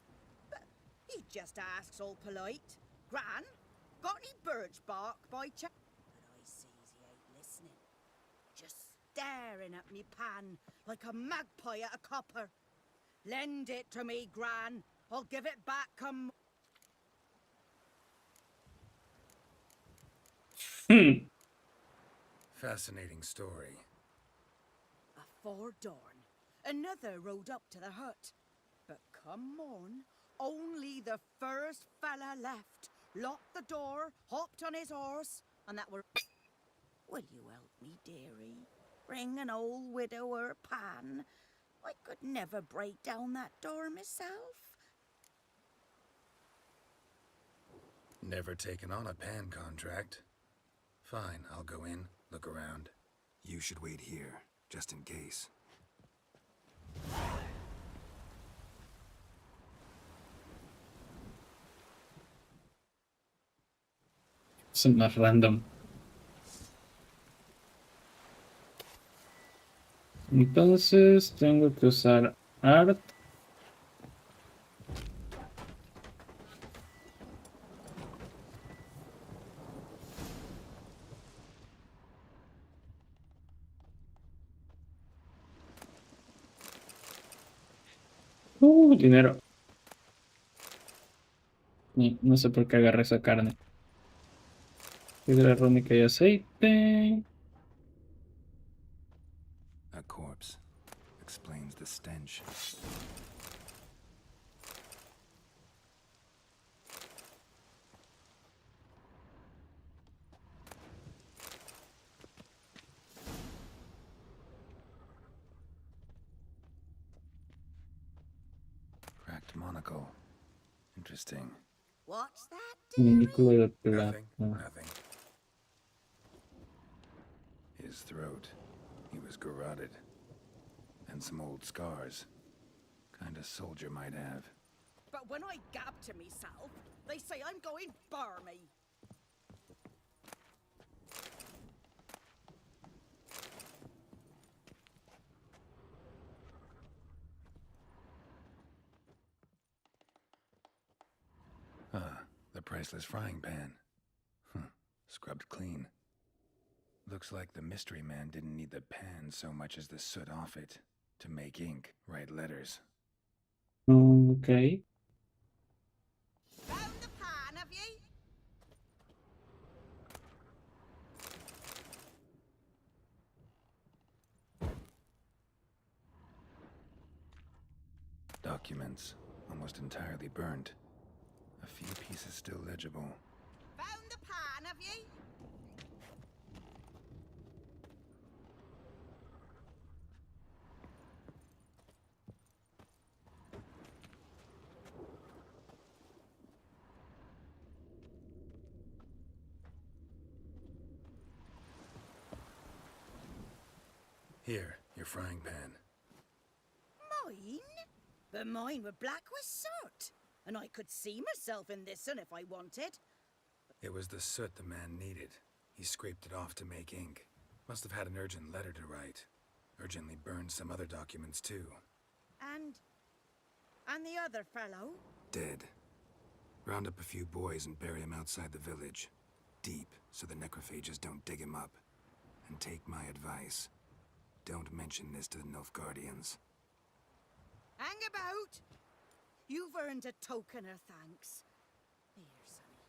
But he just asks all polite. Gran, got any birch bark by chance? But I sees he ain't listening. Just staring at me pan like a magpie at a copper. Lend it to me, Gran. I'll give it back come... Fascinating story. Afore dawn, another rode up to the hut. But come on, only the first fella left. Locked the door, hopped on his horse, and that were... Will you help me, dearie? Bring an old widower pan. I could never break down that door myself. Never taken on a pan contract. Fine, I'll go in, look around. You should wait here, just in case. Son más random. Entonces tengo que usar art. Dinero. No sé por qué agarré esa carne. Piedra rúnica y aceite. A corpse. Explains the stench. Cracked monocle. Interesting. What's that? Minículo de plata. Nothing. His throat. He was garroted. And some old scars. Kind of soldier might have. But when I gab to myself, they say I'm going barmy. The priceless frying pan. Scrubbed clean. Looks like the mystery man didn't need the pan so much as the soot off it. To make ink, write letters. Okay. Found the pan, have ye? Documents. Almost entirely burnt. A few pieces still legible. Found the pan, have ye? Here, your frying pan. Mine? But mine were black with soot. And I could see myself in this one if I wanted. It was the soot the man needed. He scraped it off to make ink. Must have had an urgent letter to write. Urgently burned some other documents too. And the other fellow? Dead. Round up a few boys and bury him outside the village. Deep, so the necrophages don't dig him up. And take my advice. Don't mention this to the Nilfgaardians. Hang about! You've earned a token of thanks. Here, sonny,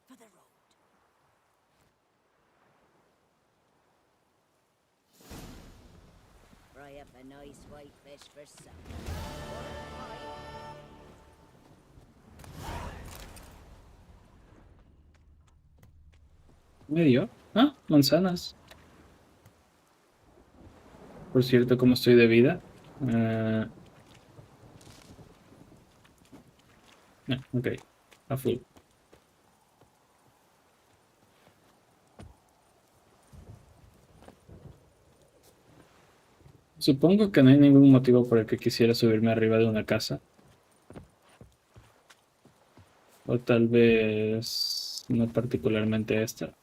for the road. Fry up a nice white fish for supper. Medio. Ah, manzanas. Por cierto, ¿cómo estoy de vida? Ok, a full. Supongo que no hay ningún motivo por el que quisiera subirme arriba de una casa. O tal vez no particularmente esta.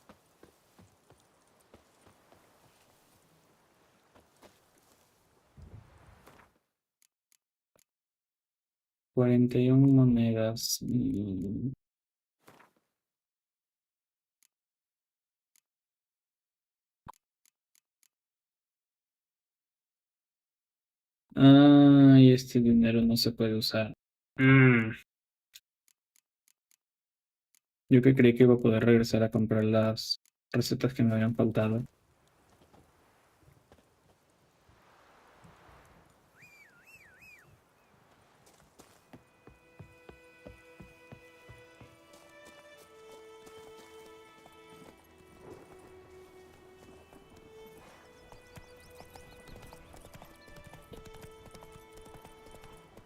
$41 monedas. Ah, y este dinero no se puede usar. Yo que creí que iba a poder regresar a comprar las recetas que me habían faltado.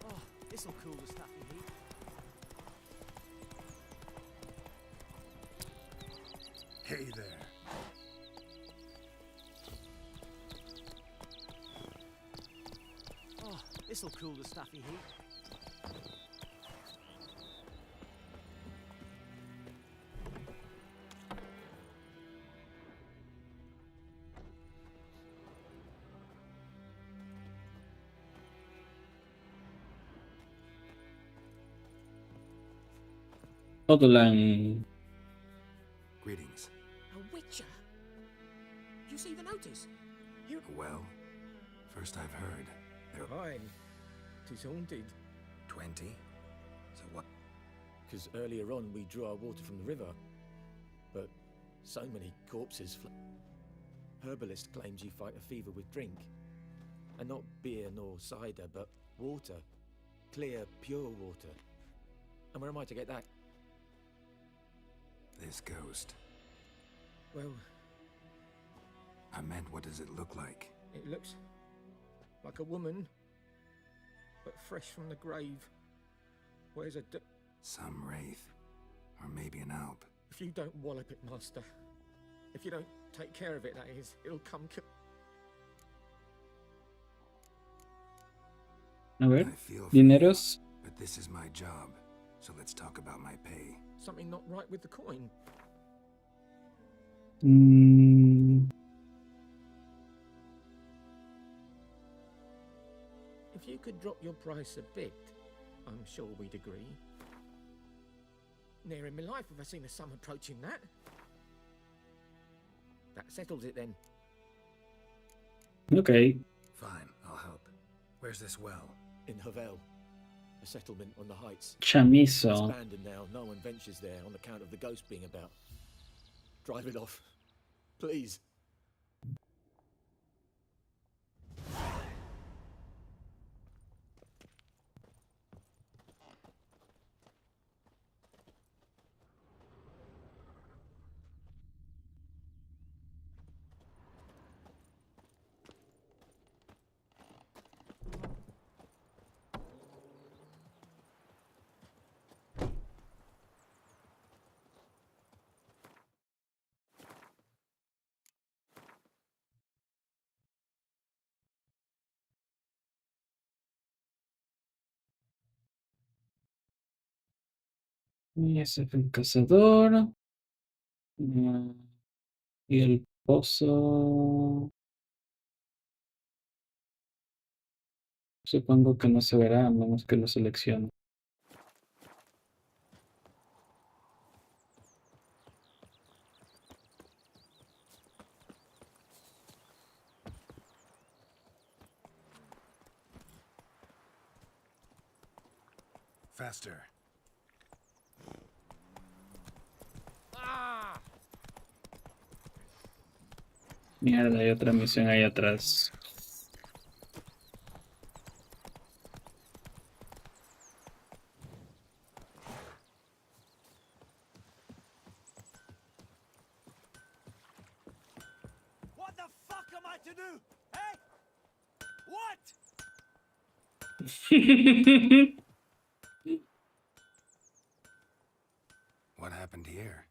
Oh, this'll cool the stuffy heat. Hey there. Oh, this'll cool the stuffy heat. Outline. Greetings. A witcher? You see the notice? You... Well, first I've heard. There are Aye, 'tis haunted. 20? So what? Because earlier on we drew our water from the river, but so many corpses. Herbalist claims you fight a fever with drink, and not beer nor cider, but water, clear, pure water. And where am I to get that? This ghost. Well, I meant, what does it look like? it looks like a woman, but fresh from the grave. Wears a Some wraith. Or maybe an alp. If you don't wallop it, master, if you don't take care of it, that is, it'll come kill. A ver, I feel for dineros. you, but this is my job. So let's talk about my pay. Something not right with the coin. If you could drop your price a bit, I'm sure we'd agree. Ne'er in my life have I seen a sum approaching that. That settles it then. Okay. Fine, I'll help. Where's this well? In Havel, a settlement on the heights. Chamizo. It's abandoned now. No one ventures there on account of the ghost being about. Drive it off, please. Y ese es el cazador. Y el pozo. Supongo que no se verá a menos que lo seleccione. Faster. Mierda, hay otra misión ahí atrás. What the fuck am I to do? Eh? What? What happened here?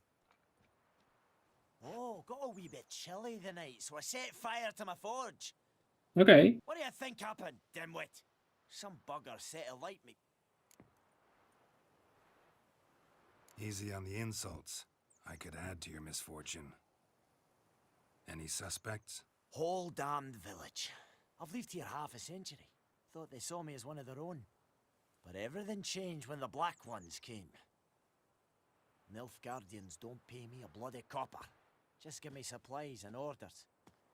Oh, got a wee bit chilly the night, so I set fire to my forge. Okay. What do you think happened, dimwit? Some bugger set alight me. Easy on the insults. I could add to your misfortune. Any suspects? Whole damned village. I've lived here half a century. Thought they saw me as one of their own. But everything changed when the Black Ones came. Nilfgaardians don't pay me a bloody copper. Just give me supplies and orders.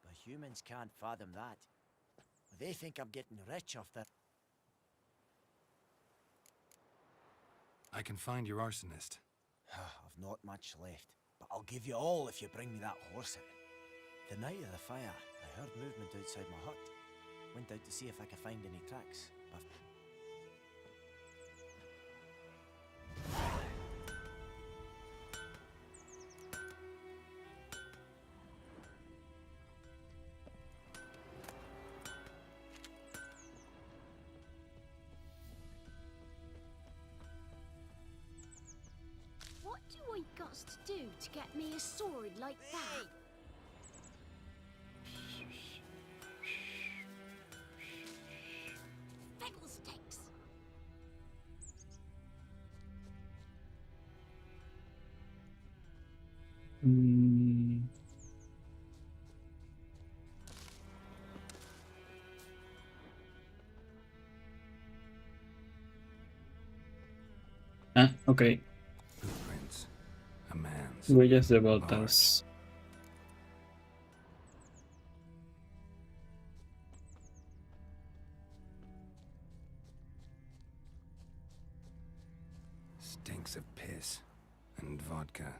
But humans can't fathom that. They think I'm getting rich off that. I can find your arsonist. I've not much left, but I'll give you all if you bring me that horse out. The night of the fire, I heard movement outside my hut. Went out to see if I could find any tracks. But What do I got to do to get me a sword like that? Fiddlesticks! Ah, ok. Footprints. A man's. Huellas de botas. Stinks of piss and vodka.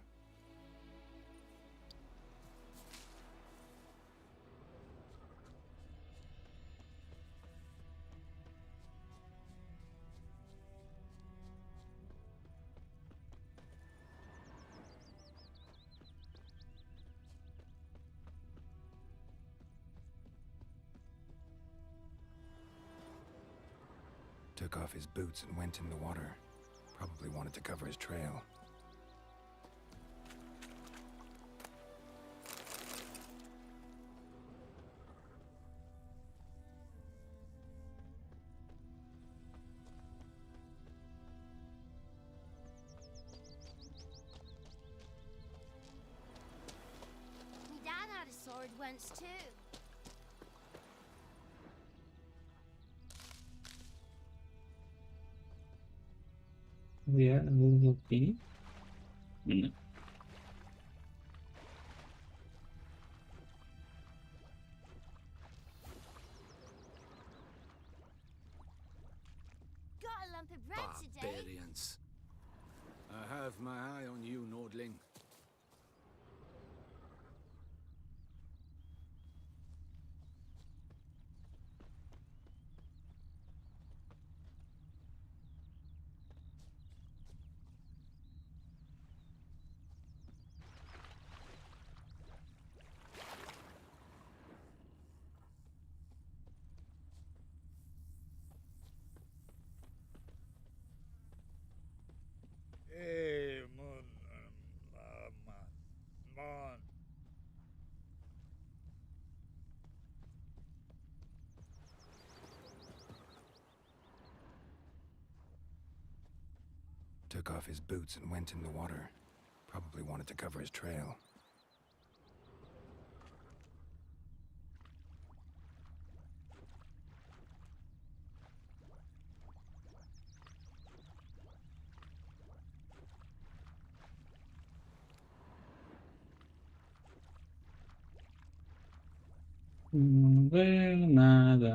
Took off his boots and went in the water. Probably wanted to cover his trail. My dad had a sword once too. ¿Había algo aquí? No. Got a lump of bread today. Barbarians. I have my eye on you, Nordling. Hey, Mon. Took off his boots and went in the water. Probably wanted to cover his trail. No veo nada.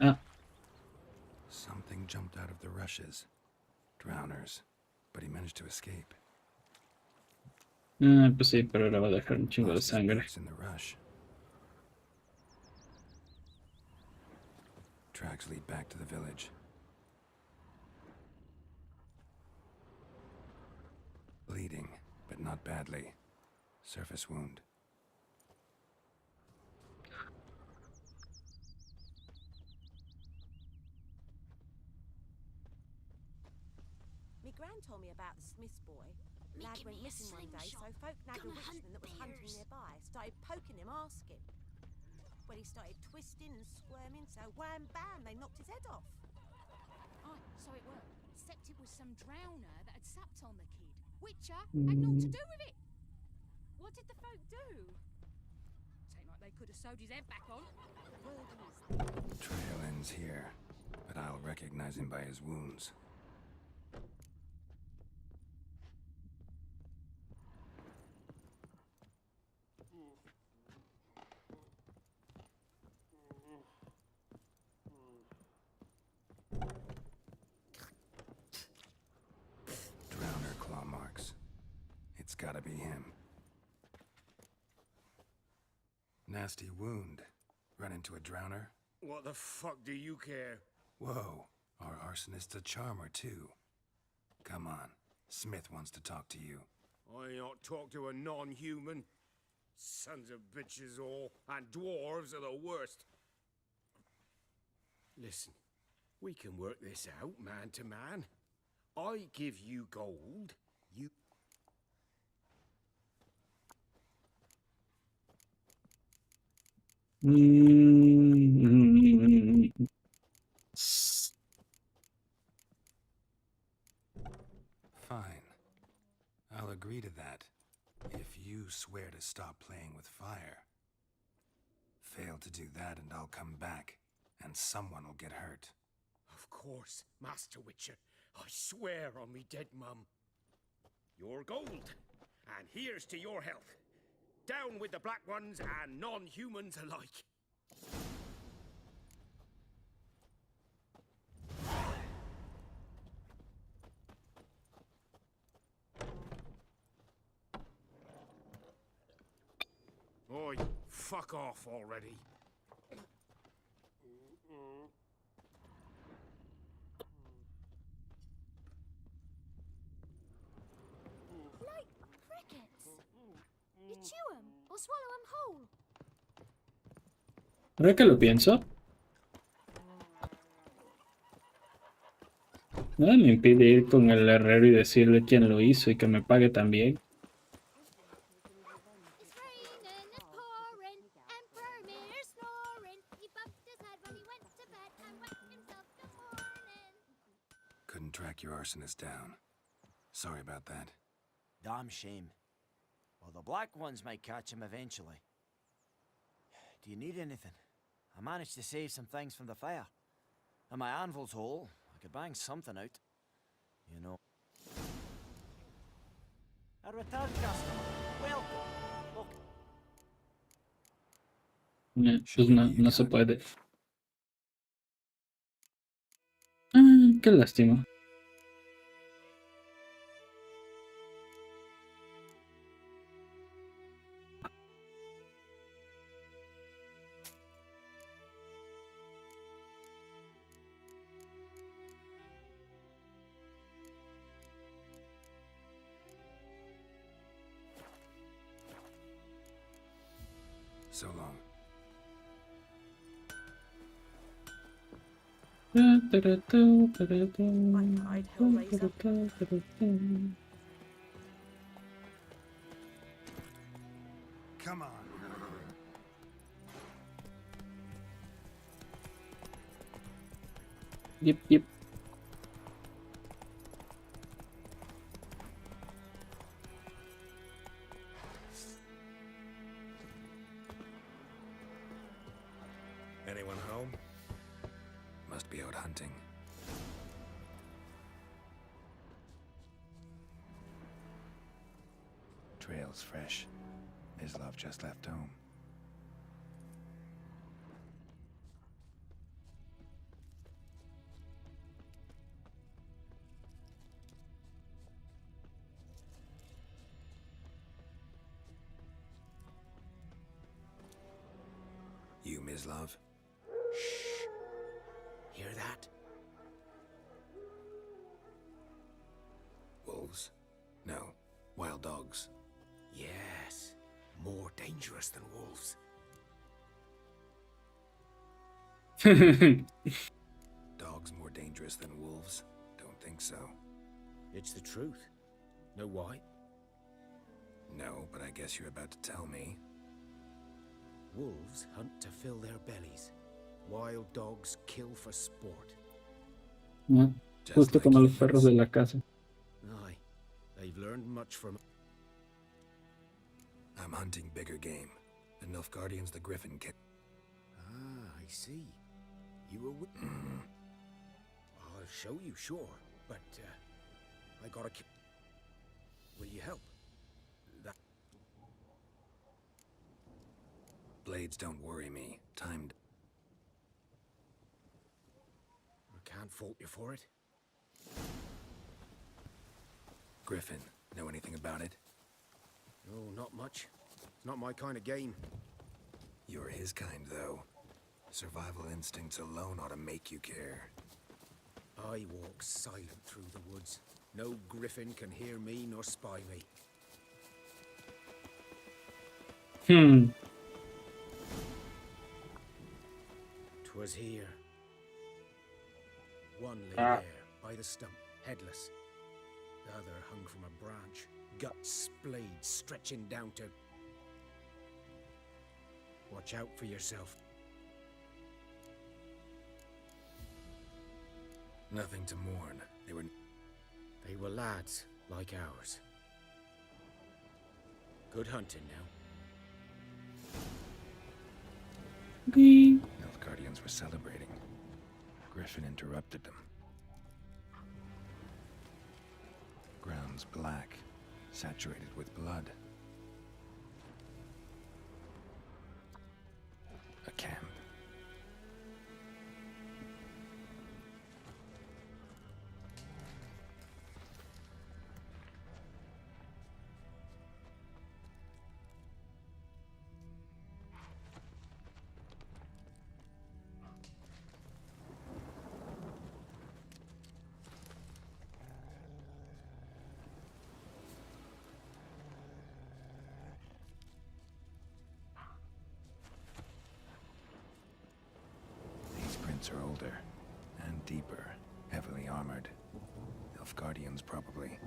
Ah, Something jumped out of the rushes. Drowners. But he managed to escape. pues sí, pero ahora va a dejar un chingo de Lost his sangre. boots in the rush. Tracks lead back to the village. Bleeding, but not badly. Surface wound. Me gran told me about the Smith's boy. Lad Making went me a missing one day, so slingshot. folk nagged a Gonna hunt witchman that was hunting bears. nearby. Started poking him, asking. Well, he started twisting and squirming, so wham bam, they knocked his head off. So it were, except it was some drowner that had supped on the kid. Witcher had naught to do with it. What did the folk do? Seemed like they could have sewed his head back on. Trail ends here, but I'll recognize him by his wounds. Drowner claw marks. It's gotta be him. Nasty wound. Run into a drowner? What the fuck do you care? Whoa, our arsonist's a charmer too. Come on, Smith wants to talk to you. I ain't not talk to a non-human. Sons of bitches all, and dwarves are the worst. Listen, we can work this out man to man. I give you gold, you... Fine. I'll agree to that. If you swear to stop playing with fire. Fail to do that and I'll come back, and someone will get hurt. Of course, Master Witcher. I swear on me dead mum. Your gold, and here's to your health. Down with the black ones and non-humans alike. Oi, fuck off already. Like crickets. You chew 'em or swallow 'em whole. Ahora que lo pienso, nada me impide ir con el herrero y decirle quién lo hizo y que me pague también. It's raining, it's pouring, and Vermeer's snoring. He bumped his head when he went to bed and whacked himself the morning. Couldn't track your arsonist down. Sorry about that. Damn shame. Well, the black ones might catch him eventually. Do you need anything? I managed to save some things from the fire. And my anvil's whole. I could bang something out. You know. A return customer. Welcome. Look. Pues no se puede. Qué lástima. So long. Come on. Yep. Anyone home? Must be out hunting. Trail's fresh. His love just left home. You, Ms. Love? Shh. Hear that? Wolves? No. Wild dogs. Yes. More dangerous than wolves. Dogs more dangerous than wolves? Don't think so. It's the truth. Know why? No, but I guess you're about to tell me. Wolves hunt to fill their bellies. Wild dogs kill for sport. What? Just Justo like como los perros humans. de la casa. Aye, they've learned much from... I'm hunting bigger game. The Nilfgaardians the Griffin can... Ah, I see. You were with... I'll show you, sure. But, I gotta... Will you help? That... Blades don't worry me. Timed. I can't fault you for it. Griffin, know anything about it? No, not much. It's not my kind of game. You're his kind, though. Survival instincts alone ought to make you care. I walk silent through the woods. No griffin can hear me nor spy me. 'Twas here. One lay there, by the stump, headless. The other hung from a branch, guts splayed, stretching down to... Watch out for yourself. Nothing to mourn. They were lads, like ours. Good hunting now. Nilfgaardians were celebrating. Griffin interrupted them. Ground's black, saturated with blood. A camp. These prints are older and deeper, heavily armored. Nilfgaardians, probably.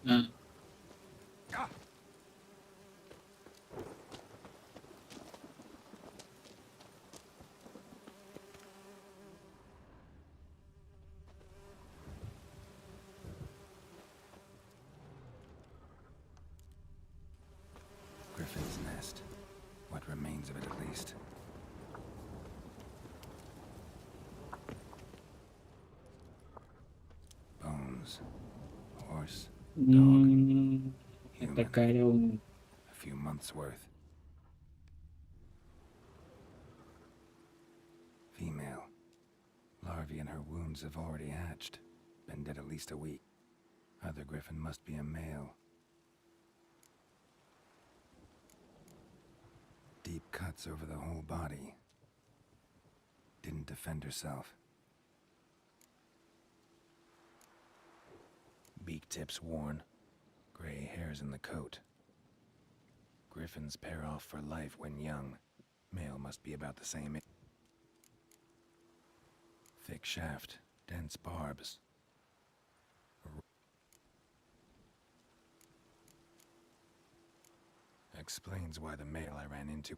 Ah. Griffin's nest. What remains of it, at least. Bones. Horse. Atacaron. A few months' worth. Female. Larvae in her wounds have already hatched. Been dead at least a week. Other griffin must be a male. Deep cuts over the whole body. Didn't defend herself. Beak tips worn. Gray hairs in the coat. Griffins pair off for life when young. Male must be about the same age. Thick shaft, dense barbs. Explains why the male I ran into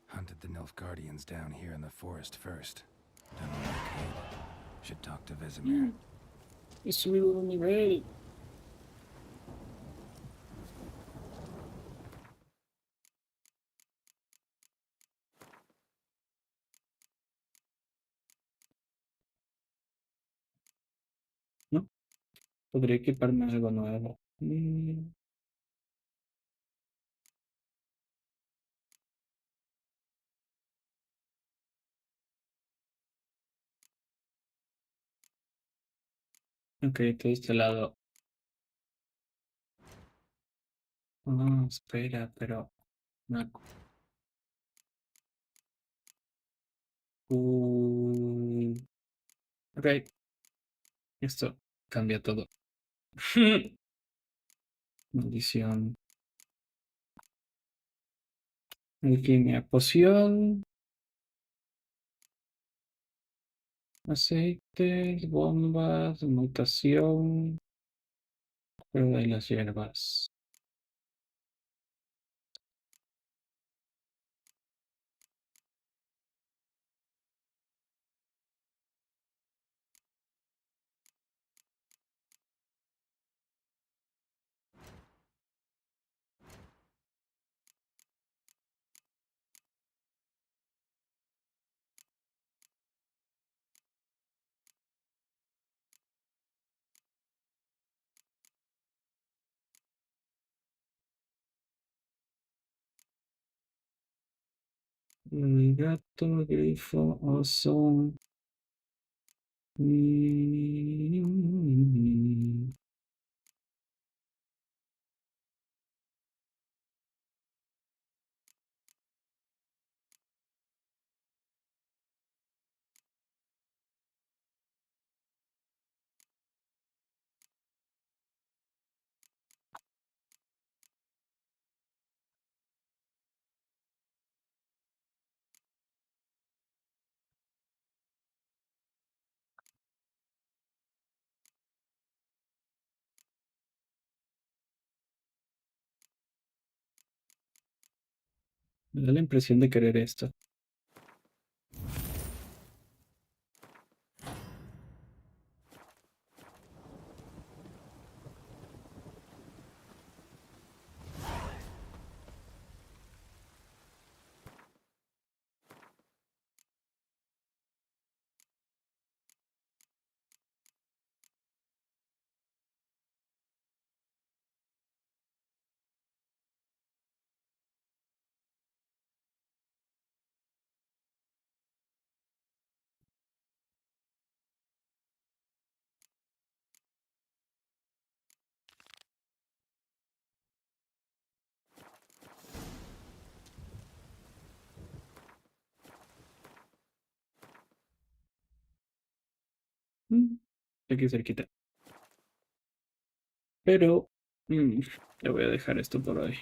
hunted the Nilfgaardians down here in the forest first. Done all I could. Should talk to Vesemir. Subido de nivel. ¿no? Podría equiparme algo nuevo. Ok, todo este lado. Ah, espera, pero... no. Ok, esto cambia todo. Maldición. Alquimia, poción. Aceites, bombas, mutación. Prueba de las hierbas. Gato, grifo, oso. Me da la impresión de querer esto. Aquí cerquita. Pero le voy a dejar esto por hoy.